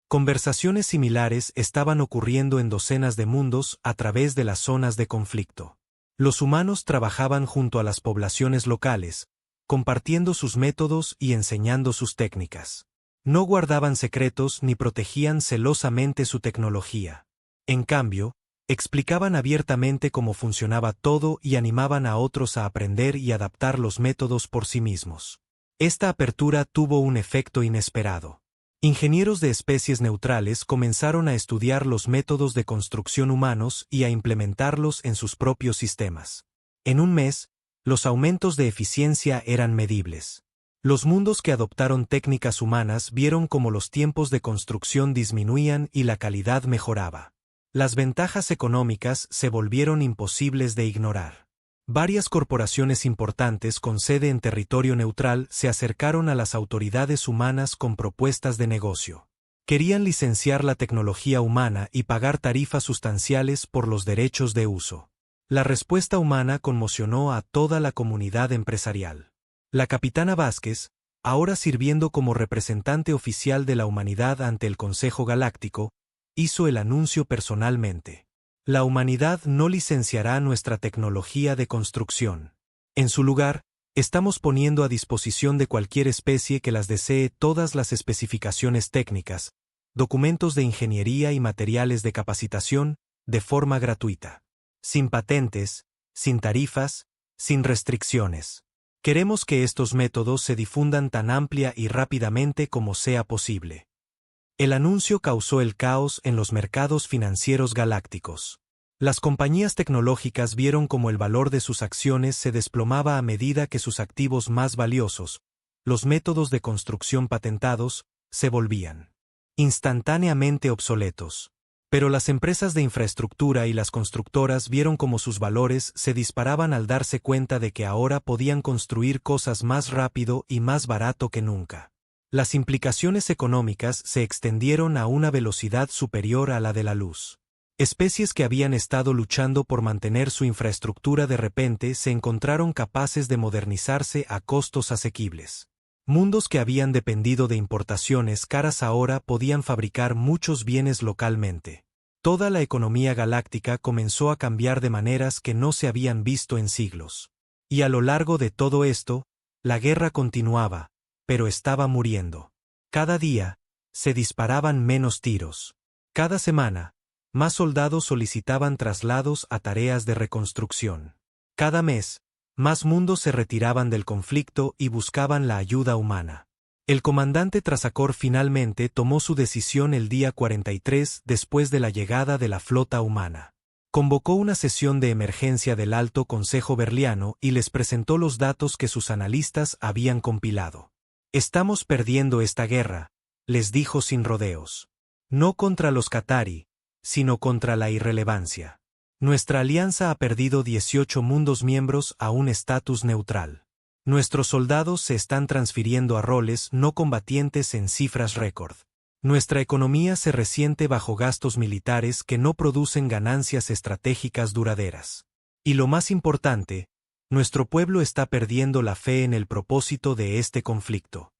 Conversaciones similares estaban ocurriendo en docenas de mundos a través de las zonas de conflicto. Los humanos trabajaban junto a las poblaciones locales, compartiendo sus métodos y enseñando sus técnicas. No guardaban secretos ni protegían celosamente su tecnología. En cambio, explicaban abiertamente cómo funcionaba todo y animaban a otros a aprender y adaptar los métodos por sí mismos. Esta apertura tuvo un efecto inesperado. Ingenieros de especies neutrales comenzaron a estudiar los métodos de construcción humanos y a implementarlos en sus propios sistemas. En un mes, los aumentos de eficiencia eran medibles. Los mundos que adoptaron técnicas humanas vieron cómo los tiempos de construcción disminuían y la calidad mejoraba. Las ventajas económicas se volvieron imposibles de ignorar. Varias corporaciones importantes con sede en territorio neutral se acercaron a las autoridades humanas con propuestas de negocio. Querían licenciar la tecnología humana y pagar tarifas sustanciales por los derechos de uso. La respuesta humana conmocionó a toda la comunidad empresarial. La capitana Vázquez, ahora sirviendo como representante oficial de la humanidad ante el Consejo Galáctico, hizo el anuncio personalmente. La humanidad no licenciará nuestra tecnología de construcción. En su lugar, estamos poniendo a disposición de cualquier especie que las desee todas las especificaciones técnicas, documentos de ingeniería y materiales de capacitación, de forma gratuita. Sin patentes, sin tarifas, sin restricciones. Queremos que estos métodos se difundan tan amplia y rápidamente como sea posible. El anuncio causó el caos en los mercados financieros galácticos. Las compañías tecnológicas vieron cómo el valor de sus acciones se desplomaba a medida que sus activos más valiosos, los métodos de construcción patentados, se volvían instantáneamente obsoletos. Pero las empresas de infraestructura y las constructoras vieron cómo sus valores se disparaban al darse cuenta de que ahora podían construir cosas más rápido y más barato que nunca. Las implicaciones económicas se extendieron a una velocidad superior a la de la luz. Especies que habían estado luchando por mantener su infraestructura de repente se encontraron capaces de modernizarse a costos asequibles. Mundos que habían dependido de importaciones caras ahora podían fabricar muchos bienes localmente. Toda la economía galáctica comenzó a cambiar de maneras que no se habían visto en siglos. Y a lo largo de todo esto, la guerra continuaba, pero estaba muriendo. Cada día, se disparaban menos tiros. Cada semana, más soldados solicitaban traslados a tareas de reconstrucción. Cada mes, más mundos se retiraban del conflicto y buscaban la ayuda humana. El comandante Trasacor finalmente tomó su decisión el día 43 después de la llegada de la flota humana. Convocó una sesión de emergencia del Alto Consejo Berliano y les presentó los datos que sus analistas habían compilado. «Estamos perdiendo esta guerra», les dijo sin rodeos. «No contra los Qatari, sino contra la irrelevancia. Nuestra alianza ha perdido 18 mundos miembros a un estatus neutral. Nuestros soldados se están transfiriendo a roles no combatientes en cifras récord. Nuestra economía se resiente bajo gastos militares que no producen ganancias estratégicas duraderas. Y lo más importante, nuestro pueblo está perdiendo la fe en el propósito de este conflicto».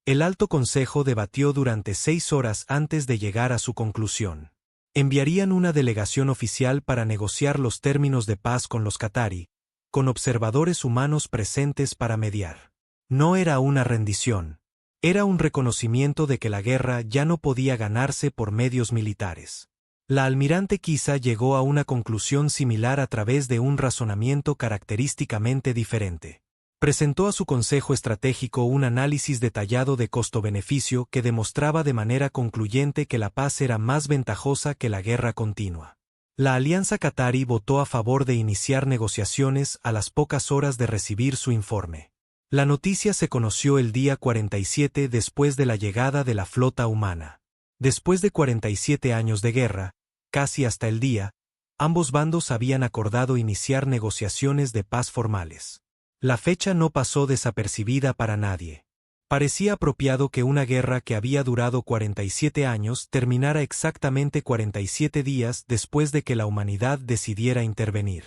El Alto Consejo debatió durante 6 horas antes de llegar a su conclusión. Enviarían una delegación oficial para negociar los términos de paz con los Qatari, con observadores humanos presentes para mediar. No era una rendición, era un reconocimiento de que la guerra ya no podía ganarse por medios militares. La almirante Kisa llegó a una conclusión similar a través de un razonamiento característicamente diferente. Presentó a su consejo estratégico un análisis detallado de costo-beneficio que demostraba de manera concluyente que la paz era más ventajosa que la guerra continua. La Alianza Qatari votó a favor de iniciar negociaciones a las pocas horas de recibir su informe. La noticia se conoció el día 47 después de la llegada de la flota humana. Después de 47 años de guerra, casi hasta el día, ambos bandos habían acordado iniciar negociaciones de paz formales. La fecha no pasó desapercibida para nadie. Parecía apropiado que una guerra que había durado 47 años terminara exactamente 47 días después de que la humanidad decidiera intervenir.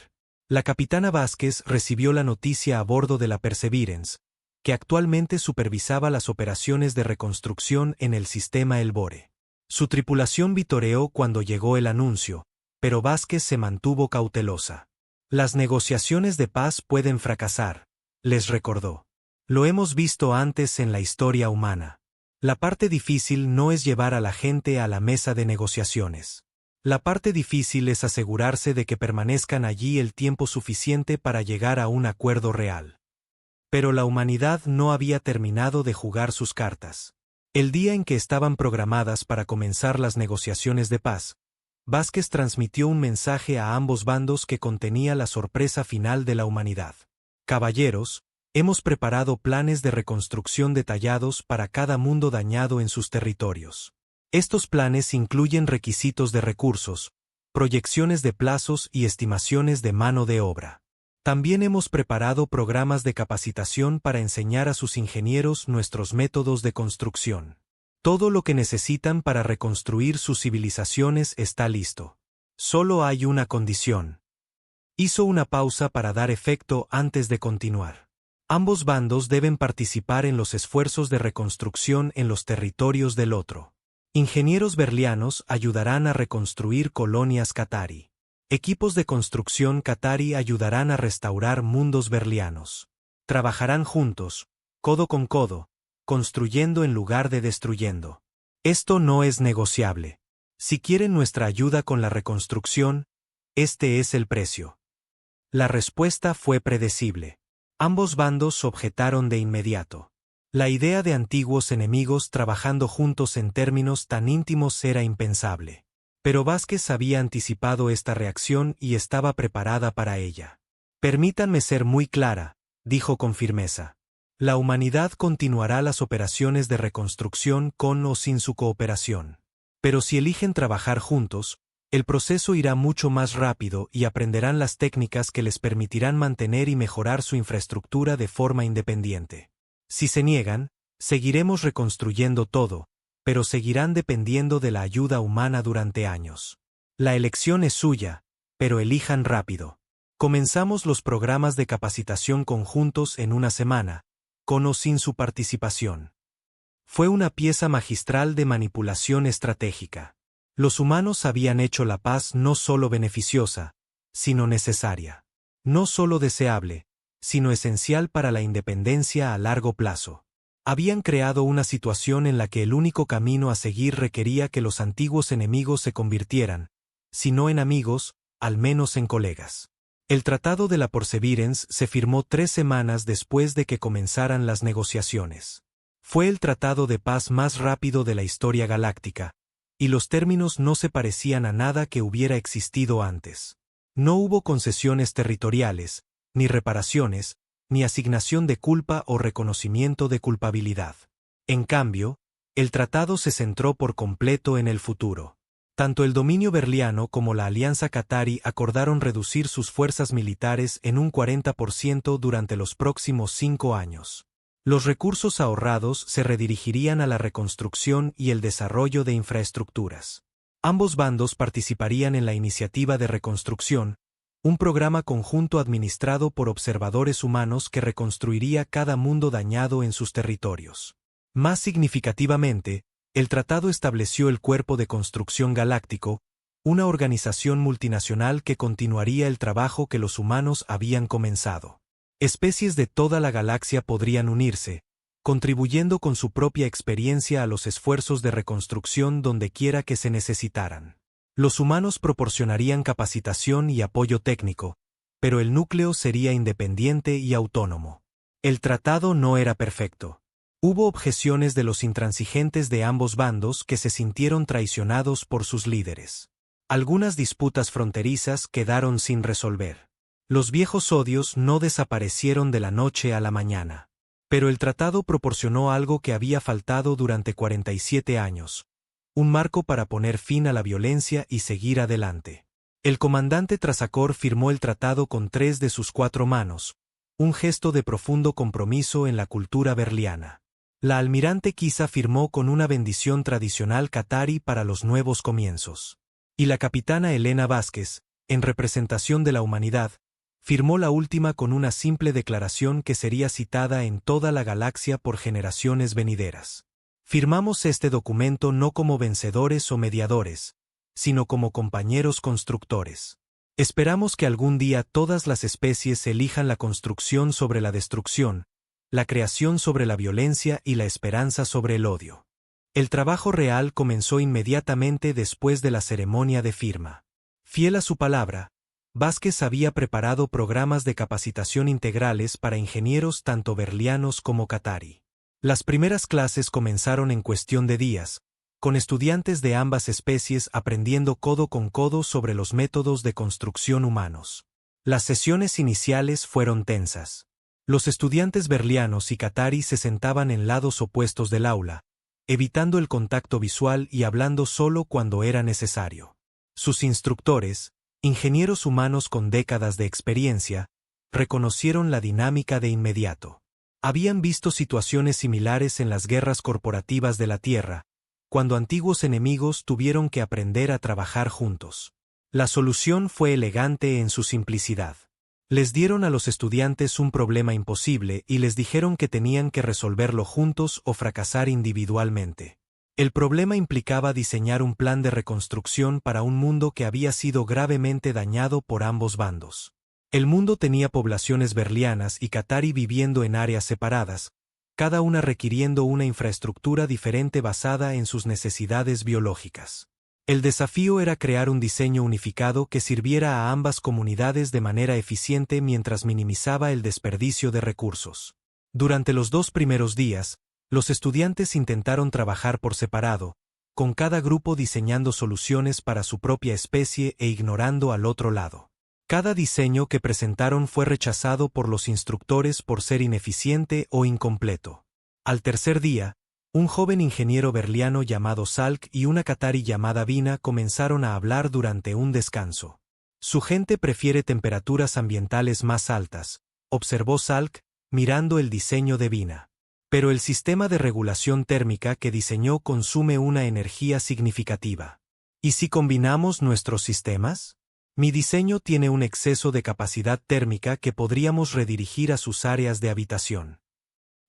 La capitana Vázquez recibió la noticia a bordo de la Perseverance, que actualmente supervisaba las operaciones de reconstrucción en el sistema El Bore. Su tripulación vitoreó cuando llegó el anuncio, pero Vázquez se mantuvo cautelosa. Las negociaciones de paz pueden fracasar, les recordó. Lo hemos visto antes en la historia humana. La parte difícil no es llevar a la gente a la mesa de negociaciones. La parte difícil es asegurarse de que permanezcan allí el tiempo suficiente para llegar a un acuerdo real. Pero la humanidad no había terminado de jugar sus cartas. El día en que estaban programadas para comenzar las negociaciones de paz, Vázquez transmitió un mensaje a ambos bandos que contenía la sorpresa final de la humanidad. Caballeros, hemos preparado planes de reconstrucción detallados para cada mundo dañado en sus territorios. Estos planes incluyen requisitos de recursos, proyecciones de plazos y estimaciones de mano de obra. También hemos preparado programas de capacitación para enseñar a sus ingenieros nuestros métodos de construcción. Todo lo que necesitan para reconstruir sus civilizaciones está listo. Solo hay una condición. Hizo una pausa para dar efecto antes de continuar. Ambos bandos deben participar en los esfuerzos de reconstrucción en los territorios del otro. Ingenieros berlianos ayudarán a reconstruir colonias qatari. Equipos de construcción qatari ayudarán a restaurar mundos berlianos. Trabajarán juntos, codo con codo, construyendo en lugar de destruyendo. Esto no es negociable. Si quieren nuestra ayuda con la reconstrucción, este es el precio. La respuesta fue predecible. Ambos bandos objetaron de inmediato. La idea de antiguos enemigos trabajando juntos en términos tan íntimos era impensable. Pero Vázquez había anticipado esta reacción y estaba preparada para ella. Permítanme ser muy clara, dijo con firmeza. La humanidad continuará las operaciones de reconstrucción con o sin su cooperación. Pero si eligen trabajar juntos, el proceso irá mucho más rápido y aprenderán las técnicas que les permitirán mantener y mejorar su infraestructura de forma independiente. Si se niegan, seguiremos reconstruyendo todo, pero seguirán dependiendo de la ayuda humana durante años. La elección es suya, pero elijan rápido. Comenzamos los programas de capacitación conjuntos en una semana, con o sin su participación. Fue una pieza magistral de manipulación estratégica. Los humanos habían hecho la paz no solo beneficiosa, sino necesaria. No solo deseable, sino esencial para la independencia a largo plazo. Habían creado una situación en la que el único camino a seguir requería que los antiguos enemigos se convirtieran, si no en amigos, al menos en colegas. El Tratado de la Perseverance se firmó 3 semanas después de que comenzaran las negociaciones. Fue el tratado de paz más rápido de la historia galáctica, y los términos no se parecían a nada que hubiera existido antes. No hubo concesiones territoriales, ni reparaciones, ni asignación de culpa o reconocimiento de culpabilidad. En cambio, el tratado se centró por completo en el futuro. Tanto el dominio berliano como la Alianza Qatarí acordaron reducir sus fuerzas militares en un 40% durante los próximos 5 años. Los recursos ahorrados se redirigirían a la reconstrucción y el desarrollo de infraestructuras. Ambos bandos participarían en la iniciativa de reconstrucción, un programa conjunto administrado por observadores humanos que reconstruiría cada mundo dañado en sus territorios. Más significativamente, el tratado estableció el Cuerpo de Construcción Galáctico, una organización multinacional que continuaría el trabajo que los humanos habían comenzado. Especies de toda la galaxia podrían unirse, contribuyendo con su propia experiencia a los esfuerzos de reconstrucción donde quiera que se necesitaran. Los humanos proporcionarían capacitación y apoyo técnico, pero el núcleo sería independiente y autónomo. El tratado no era perfecto. Hubo objeciones de los intransigentes de ambos bandos que se sintieron traicionados por sus líderes. Algunas disputas fronterizas quedaron sin resolver. Los viejos odios no desaparecieron de la noche a la mañana. Pero el tratado proporcionó algo que había faltado durante 47 años. Un marco para poner fin a la violencia y seguir adelante. El comandante Trasacor firmó el tratado con 3 de sus 4 manos, un gesto de profundo compromiso en la cultura berliana. La almirante Kisa firmó con una bendición tradicional qatarí para los nuevos comienzos. Y la capitana Elena Vázquez, en representación de la humanidad, firmó la última con una simple declaración que sería citada en toda la galaxia por generaciones venideras. Firmamos este documento no como vencedores o mediadores, sino como compañeros constructores. Esperamos que algún día todas las especies elijan la construcción sobre la destrucción, la creación sobre la violencia y la esperanza sobre el odio. El trabajo real comenzó inmediatamente después de la ceremonia de firma. Fiel a su palabra, Vázquez había preparado programas de capacitación integrales para ingenieros tanto berlianos como qatarí. Las primeras clases comenzaron en cuestión de días, con estudiantes de ambas especies aprendiendo codo con codo sobre los métodos de construcción humanos. Las sesiones iniciales fueron tensas. Los estudiantes berlianos y qatarí se sentaban en lados opuestos del aula, evitando el contacto visual y hablando solo cuando era necesario. Sus instructores, ingenieros humanos con décadas de experiencia, reconocieron la dinámica de inmediato. Habían visto situaciones similares en las guerras corporativas de la Tierra, cuando antiguos enemigos tuvieron que aprender a trabajar juntos. La solución fue elegante en su simplicidad. Les dieron a los estudiantes un problema imposible y les dijeron que tenían que resolverlo juntos o fracasar individualmente. El problema implicaba diseñar un plan de reconstrucción para un mundo que había sido gravemente dañado por ambos bandos. El mundo tenía poblaciones berlianas y qatarí viviendo en áreas separadas, cada una requiriendo una infraestructura diferente basada en sus necesidades biológicas. El desafío era crear un diseño unificado que sirviera a ambas comunidades de manera eficiente mientras minimizaba el desperdicio de recursos. Durante los 2 primeros días, Los estudiantes intentaron trabajar por separado, con cada grupo diseñando soluciones para su propia especie e ignorando al otro lado. Cada diseño que presentaron fue rechazado por los instructores por ser ineficiente o incompleto. Al tercer día, un joven ingeniero berliano llamado Salk y una qatarí llamada Vina comenzaron a hablar durante un descanso. Su gente prefiere temperaturas ambientales más altas, observó Salk, mirando el diseño de Vina. Pero el sistema de regulación térmica que diseñó consume una energía significativa. ¿Y si combinamos nuestros sistemas? Mi diseño tiene un exceso de capacidad térmica que podríamos redirigir a sus áreas de habitación.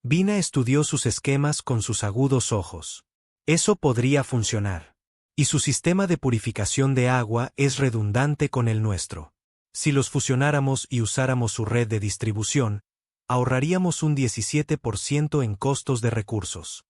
Vina estudió sus esquemas con sus agudos ojos. Eso podría funcionar. Y su sistema de purificación de agua es redundante con el nuestro. Si los fusionáramos y usáramos su red de distribución, ahorraríamos un 17% en costos de recursos.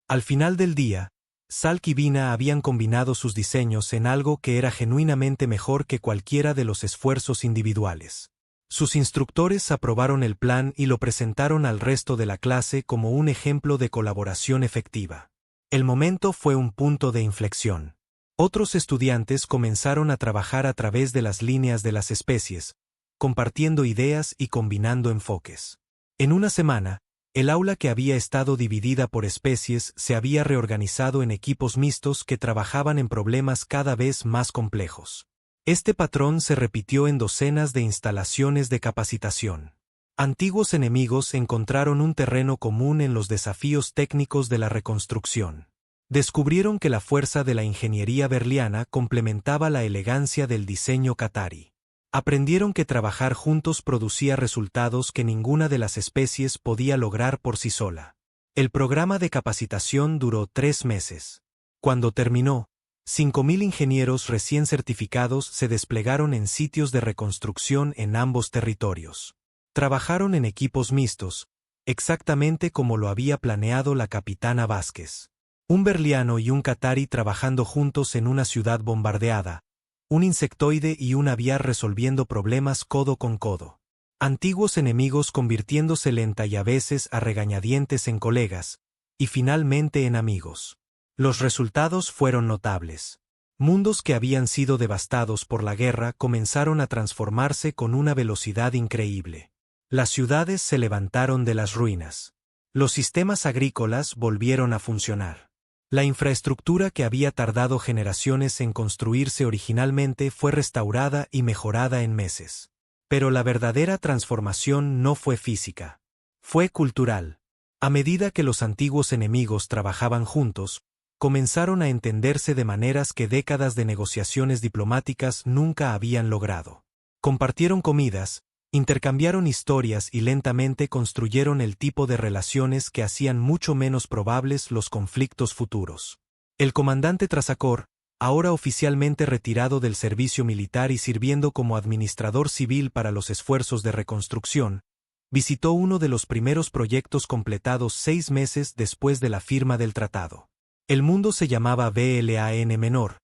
Al final del día, Salk y Vina habían combinado sus diseños en algo que era genuinamente mejor que cualquiera de los esfuerzos individuales. Sus instructores aprobaron el plan y lo presentaron al resto de la clase como un ejemplo de colaboración efectiva. El momento fue un punto de inflexión. Otros estudiantes comenzaron a trabajar a través de las líneas de las especies, compartiendo ideas y combinando enfoques. En una semana, el aula que había estado dividida por especies se había reorganizado en equipos mixtos que trabajaban en problemas cada vez más complejos. Este patrón se repitió en docenas de instalaciones de capacitación. Antiguos enemigos encontraron un terreno común en los desafíos técnicos de la reconstrucción. Descubrieron que la fuerza de la ingeniería berliana complementaba la elegancia del diseño qatarí. Aprendieron que trabajar juntos producía resultados que ninguna de las especies podía lograr por sí sola. El programa de capacitación duró 3 meses. Cuando terminó, 5.000 ingenieros recién certificados se desplegaron en sitios de reconstrucción en ambos territorios. Trabajaron en equipos mixtos, exactamente como lo había planeado la capitana Vázquez. Un berliano y un qatarí trabajando juntos en una ciudad bombardeada, un insectoide y un aviar resolviendo problemas codo con codo. Antiguos enemigos convirtiéndose lenta y a veces a regañadientes en colegas, y finalmente en amigos. Los resultados fueron notables. Mundos que habían sido devastados por la guerra comenzaron a transformarse con una velocidad increíble. Las ciudades se levantaron de las ruinas. Los sistemas agrícolas volvieron a funcionar. La infraestructura que había tardado generaciones en construirse originalmente fue restaurada y mejorada en meses. Pero la verdadera transformación no fue física. Fue cultural. A medida que los antiguos enemigos trabajaban juntos, comenzaron a entenderse de maneras que décadas de negociaciones diplomáticas nunca habían logrado. Compartieron comidas, intercambiaron historias y lentamente construyeron el tipo de relaciones que hacían mucho menos probables los conflictos futuros. El comandante Trasacor, ahora oficialmente retirado del servicio militar y sirviendo como administrador civil para los esfuerzos de reconstrucción, visitó uno de los primeros proyectos completados 6 meses después de la firma del tratado. El mundo se llamaba Blan Menor,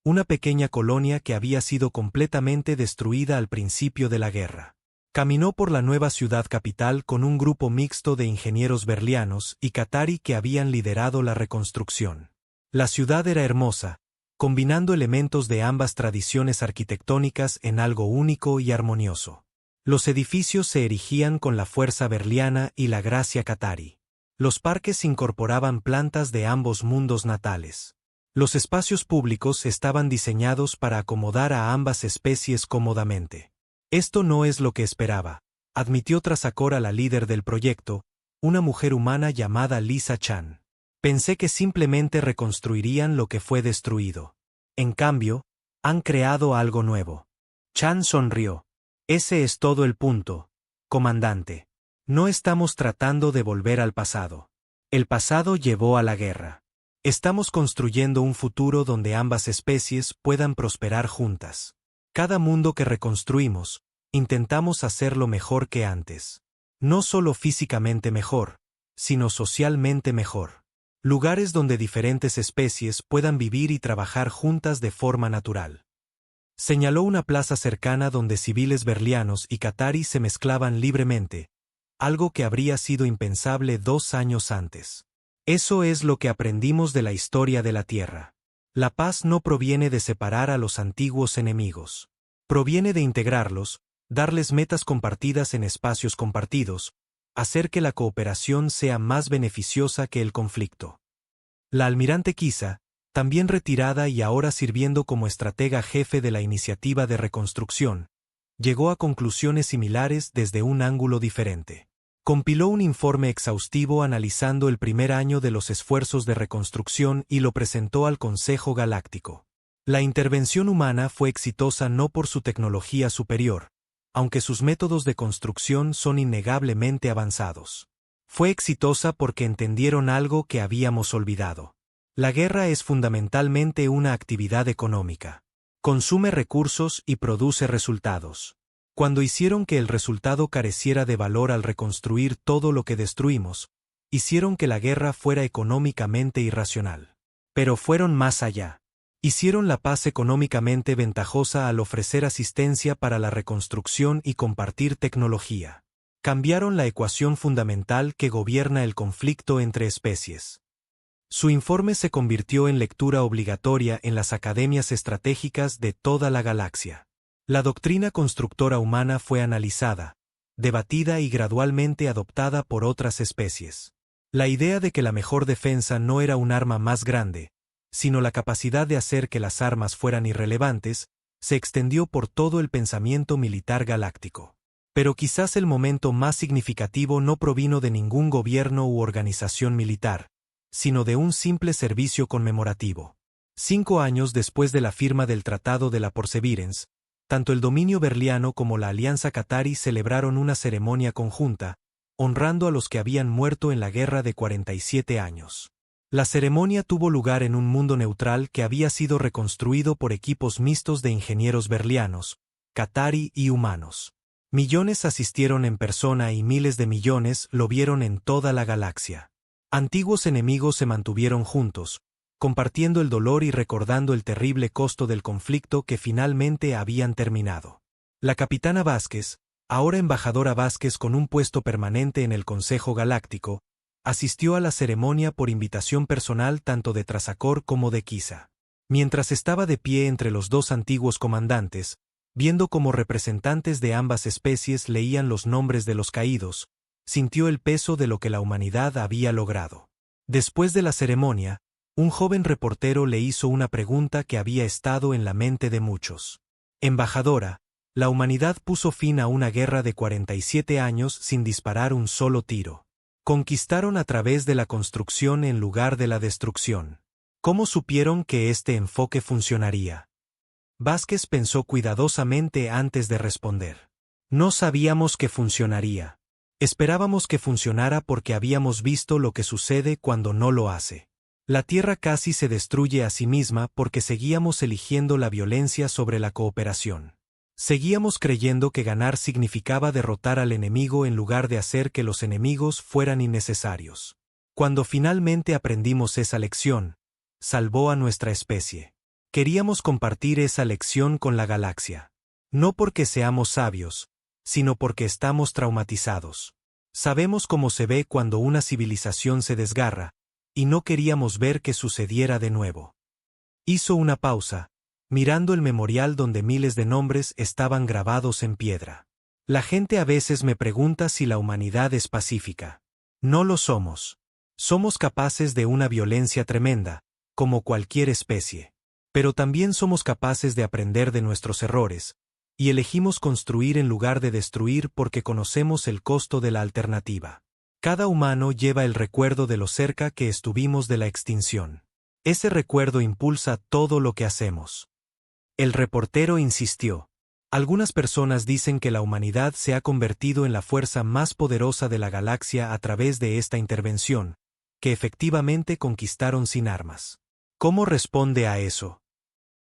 una pequeña colonia que había sido completamente destruida al principio de la guerra. Caminó por la nueva ciudad capital con un grupo mixto de ingenieros berlianos y qatarí que habían liderado la reconstrucción. La ciudad era hermosa, combinando elementos de ambas tradiciones arquitectónicas en algo único y armonioso. Los edificios se erigían con la fuerza berliana y la gracia qatarí. Los parques incorporaban plantas de ambos mundos natales. Los espacios públicos estaban diseñados para acomodar a ambas especies cómodamente. Esto no es lo que esperaba, admitió Trasacor a la líder del proyecto, una mujer humana llamada Lisa Chan. Pensé que simplemente reconstruirían lo que fue destruido. En cambio, han creado algo nuevo. Chan sonrió. Ese es todo el punto, comandante. No estamos tratando de volver al pasado. El pasado llevó a la guerra. Estamos construyendo un futuro donde ambas especies puedan prosperar juntas. Cada mundo que reconstruimos, intentamos hacerlo mejor que antes. No solo físicamente mejor, sino socialmente mejor. Lugares donde diferentes especies puedan vivir y trabajar juntas de forma natural. Señaló una plaza cercana donde civiles berlianos y qatarí se mezclaban libremente, algo que habría sido impensable 2 años antes. Eso es lo que aprendimos de la historia de la Tierra. La paz no proviene de separar a los antiguos enemigos. Proviene de integrarlos, darles metas compartidas en espacios compartidos, hacer que la cooperación sea más beneficiosa que el conflicto. La almirante Kisa, también retirada y ahora sirviendo como estratega jefe de la iniciativa de reconstrucción, llegó a conclusiones similares desde un ángulo diferente. Compiló un informe exhaustivo analizando el primer año de los esfuerzos de reconstrucción y lo presentó al Consejo Galáctico. La intervención humana fue exitosa no por su tecnología superior, aunque sus métodos de construcción son innegablemente avanzados. Fue exitosa porque entendieron algo que habíamos olvidado. La guerra es fundamentalmente una actividad económica. Consume recursos y produce resultados. Cuando hicieron que el resultado careciera de valor al reconstruir todo lo que destruimos, hicieron que la guerra fuera económicamente irracional. Pero fueron más allá. Hicieron la paz económicamente ventajosa al ofrecer asistencia para la reconstrucción y compartir tecnología. Cambiaron la ecuación fundamental que gobierna el conflicto entre especies. Su informe se convirtió en lectura obligatoria en las academias estratégicas de toda la galaxia. La doctrina constructora humana fue analizada, debatida y gradualmente adoptada por otras especies. La idea de que la mejor defensa no era un arma más grande, sino la capacidad de hacer que las armas fueran irrelevantes, se extendió por todo el pensamiento militar galáctico. Pero quizás el momento más significativo no provino de ningún gobierno u organización militar, sino de un simple servicio conmemorativo. 5 años después de la firma del Tratado de la Perseverance, tanto el dominio berliano como la Alianza Qatari celebraron una ceremonia conjunta, honrando a los que habían muerto en la guerra de 47 años. La ceremonia tuvo lugar en un mundo neutral que había sido reconstruido por equipos mixtos de ingenieros berlianos, qatari y humanos. Millones asistieron en persona y miles de millones lo vieron en toda la galaxia. Antiguos enemigos se mantuvieron juntos, compartiendo el dolor y recordando el terrible costo del conflicto que finalmente habían terminado. La capitana Vázquez, ahora embajadora Vázquez con un puesto permanente en el Consejo Galáctico, asistió a la ceremonia por invitación personal tanto de Trasacor como de Kisa. Mientras estaba de pie entre los dos antiguos comandantes, viendo cómo representantes de ambas especies leían los nombres de los caídos, sintió el peso de lo que la humanidad había logrado. Después de la ceremonia, un joven reportero le hizo una pregunta que había estado en la mente de muchos. Embajadora, la humanidad puso fin a una guerra de 47 años sin disparar un solo tiro. Conquistaron a través de la construcción en lugar de la destrucción. ¿Cómo supieron que este enfoque funcionaría? Vázquez pensó cuidadosamente antes de responder. No sabíamos que funcionaría. Esperábamos que funcionara porque habíamos visto lo que sucede cuando no lo hace. La Tierra casi se destruye a sí misma porque seguíamos eligiendo la violencia sobre la cooperación. Seguíamos creyendo que ganar significaba derrotar al enemigo en lugar de hacer que los enemigos fueran innecesarios. Cuando finalmente aprendimos esa lección, salvó a nuestra especie. Queríamos compartir esa lección con la galaxia. No porque seamos sabios, sino porque estamos traumatizados. Sabemos cómo se ve cuando una civilización se desgarra, y no queríamos ver que sucediera de nuevo. Hizo una pausa, mirando el memorial donde miles de nombres estaban grabados en piedra. La gente a veces me pregunta si la humanidad es pacífica. No lo somos. Somos capaces de una violencia tremenda, como cualquier especie. Pero también somos capaces de aprender de nuestros errores, y elegimos construir en lugar de destruir porque conocemos el costo de la alternativa. Cada humano lleva el recuerdo de lo cerca que estuvimos de la extinción. Ese recuerdo impulsa todo lo que hacemos. El reportero insistió. Algunas personas dicen que la humanidad se ha convertido en la fuerza más poderosa de la galaxia a través de esta intervención, que efectivamente conquistaron sin armas. ¿Cómo responde a eso?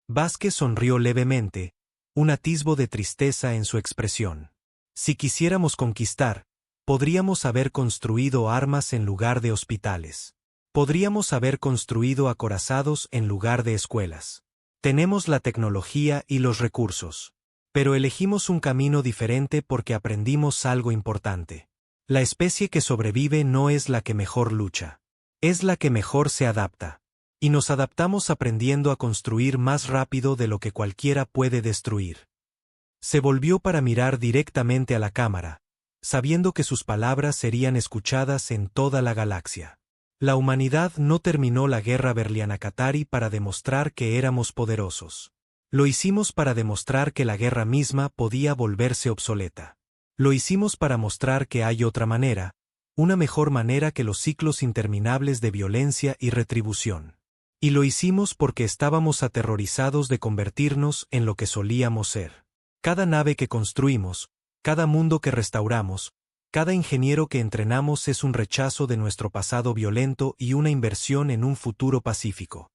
Vázquez sonrió levemente, un atisbo de tristeza en su expresión. Si quisiéramos conquistar, podríamos haber construido armas en lugar de hospitales. Podríamos haber construido acorazados en lugar de escuelas. Tenemos la tecnología y los recursos. Pero elegimos un camino diferente porque aprendimos algo importante. La especie que sobrevive no es la que mejor lucha. Es la que mejor se adapta. Y nos adaptamos aprendiendo a construir más rápido de lo que cualquiera puede destruir. Se volvió para mirar directamente a la cámara, sabiendo que sus palabras serían escuchadas en toda la galaxia. La humanidad no terminó la guerra Berliana-Katari para demostrar que éramos poderosos. Lo hicimos para demostrar que la guerra misma podía volverse obsoleta. Lo hicimos para mostrar que hay otra manera, una mejor manera que los ciclos interminables de violencia y retribución. Y lo hicimos porque estábamos aterrorizados de convertirnos en lo que solíamos ser. Cada nave que construimos, cada mundo que restauramos, cada ingeniero que entrenamos es un rechazo de nuestro pasado violento y una inversión en un futuro pacífico.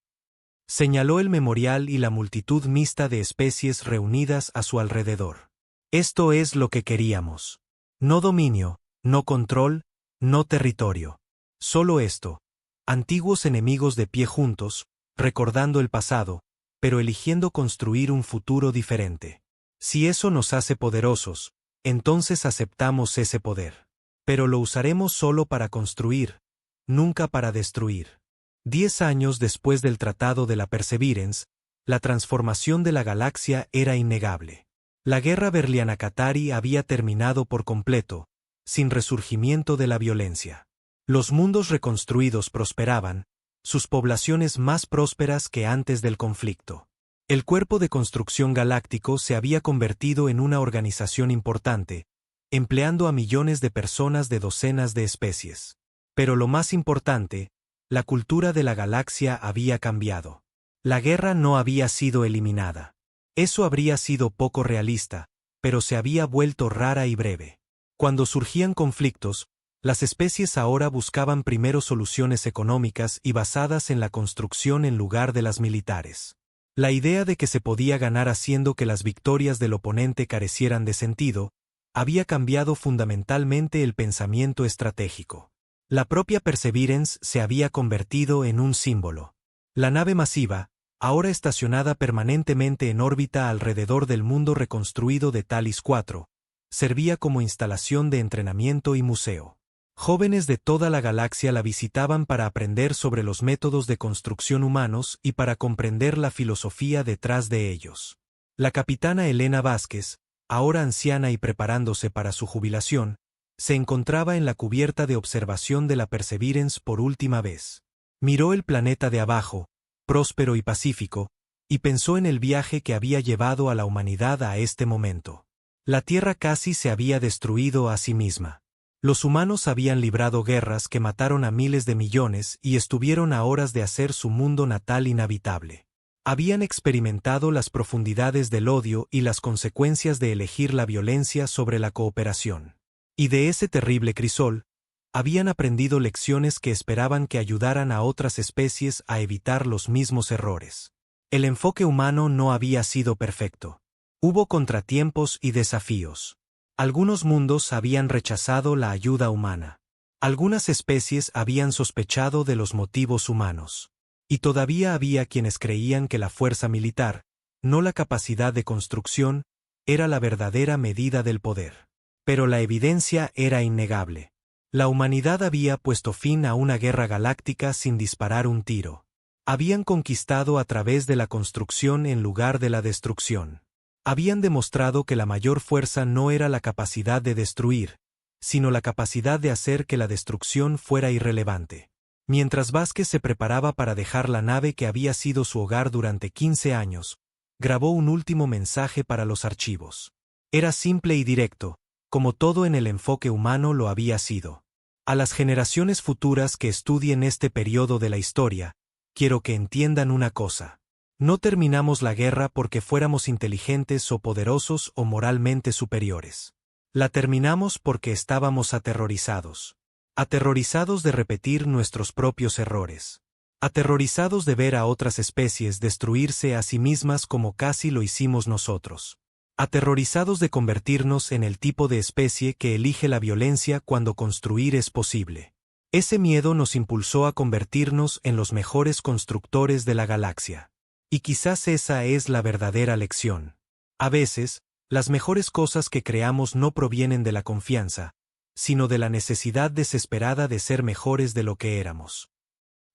Señaló el memorial y la multitud mixta de especies reunidas a su alrededor. Esto es lo que queríamos. No dominio, no control, no territorio. Solo esto. Antiguos enemigos de pie juntos, recordando el pasado, pero eligiendo construir un futuro diferente. Si eso nos hace poderosos, entonces aceptamos ese poder. Pero lo usaremos solo para construir, nunca para destruir. 10 años después del Tratado de la Perseverance, la transformación de la galaxia era innegable. La guerra Berliana-Katari había terminado por completo, sin resurgimiento de la violencia. Los mundos reconstruidos prosperaban, sus poblaciones más prósperas que antes del conflicto. El cuerpo de construcción galáctico se había convertido en una organización importante, empleando a millones de personas de docenas de especies. Pero lo más importante, la cultura de la galaxia había cambiado. La guerra no había sido eliminada. Eso habría sido poco realista, pero se había vuelto rara y breve. Cuando surgían conflictos, las especies ahora buscaban primero soluciones económicas y basadas en la construcción en lugar de las militares. La idea de que se podía ganar haciendo que las victorias del oponente carecieran de sentido, había cambiado fundamentalmente el pensamiento estratégico. La propia Perseverance se había convertido en un símbolo. La nave masiva, ahora estacionada permanentemente en órbita alrededor del mundo reconstruido de Talis 4, servía como instalación de entrenamiento y museo. Jóvenes de toda la galaxia la visitaban para aprender sobre los métodos de construcción humanos y para comprender la filosofía detrás de ellos. La capitana Elena Vázquez, ahora anciana y preparándose para su jubilación, se encontraba en la cubierta de observación de la Perseverance por última vez. Miró el planeta de abajo, próspero y pacífico, y pensó en el viaje que había llevado a la humanidad a este momento. La Tierra casi se había destruido a sí misma. Los humanos habían librado guerras que mataron a miles de millones y estuvieron a horas de hacer su mundo natal inhabitable. Habían experimentado las profundidades del odio y las consecuencias de elegir la violencia sobre la cooperación. Y de ese terrible crisol, habían aprendido lecciones que esperaban que ayudaran a otras especies a evitar los mismos errores. El enfoque humano no había sido perfecto. Hubo contratiempos y desafíos. Algunos mundos habían rechazado la ayuda humana. Algunas especies habían sospechado de los motivos humanos. Y todavía había quienes creían que la fuerza militar, no la capacidad de construcción, era la verdadera medida del poder. Pero la evidencia era innegable. La humanidad había puesto fin a una guerra galáctica sin disparar un tiro. Habían conquistado a través de la construcción en lugar de la destrucción. Habían demostrado que la mayor fuerza no era la capacidad de destruir, sino la capacidad de hacer que la destrucción fuera irrelevante. Mientras Vázquez se preparaba para dejar la nave que había sido su hogar durante 15 años, grabó un último mensaje para los archivos. Era simple y directo, como todo en el enfoque humano lo había sido. A las generaciones futuras que estudien este periodo de la historia, quiero que entiendan una cosa. No terminamos la guerra porque fuéramos inteligentes o poderosos o moralmente superiores. La terminamos porque estábamos aterrorizados. Aterrorizados de repetir nuestros propios errores. Aterrorizados de ver a otras especies destruirse a sí mismas como casi lo hicimos nosotros. Aterrorizados de convertirnos en el tipo de especie que elige la violencia cuando construir es posible. Ese miedo nos impulsó a convertirnos en los mejores constructores de la galaxia. Y quizás esa es la verdadera lección. A veces, las mejores cosas que creamos no provienen de la confianza, sino de la necesidad desesperada de ser mejores de lo que éramos.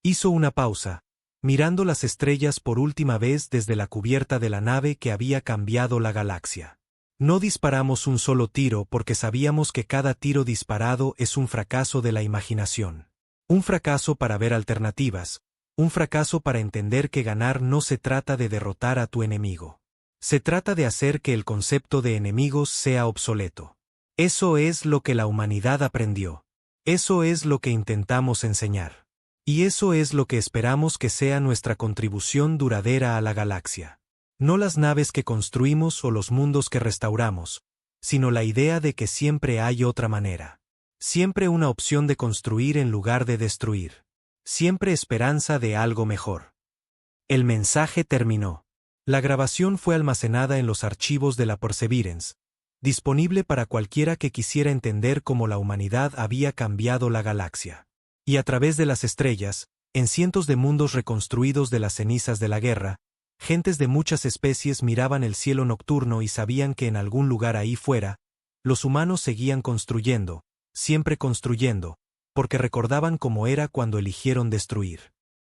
Hizo una pausa, mirando las estrellas por última vez desde la cubierta de la nave que había cambiado la galaxia. No disparamos un solo tiro porque sabíamos que cada tiro disparado es un fracaso de la imaginación. Un fracaso para ver alternativas, un fracaso para entender que ganar no se trata de derrotar a tu enemigo. Se trata de hacer que el concepto de enemigos sea obsoleto. Eso es lo que la humanidad aprendió. Eso es lo que intentamos enseñar. Y eso es lo que esperamos que sea nuestra contribución duradera a la galaxia. No las naves que construimos o los mundos que restauramos, sino la idea de que siempre hay otra manera. Siempre una opción de construir en lugar de destruir. Siempre esperanza de algo mejor. El mensaje terminó. La grabación fue almacenada en los archivos de la Perseverance, disponible para cualquiera que quisiera entender cómo la humanidad había cambiado la galaxia. Y a través de las estrellas, en cientos de mundos reconstruidos de las cenizas de la guerra, gentes de muchas especies miraban el cielo nocturno y sabían que en algún lugar ahí fuera, los humanos seguían construyendo, siempre construyendo, porque recordaban cómo era cuando eligieron destruir.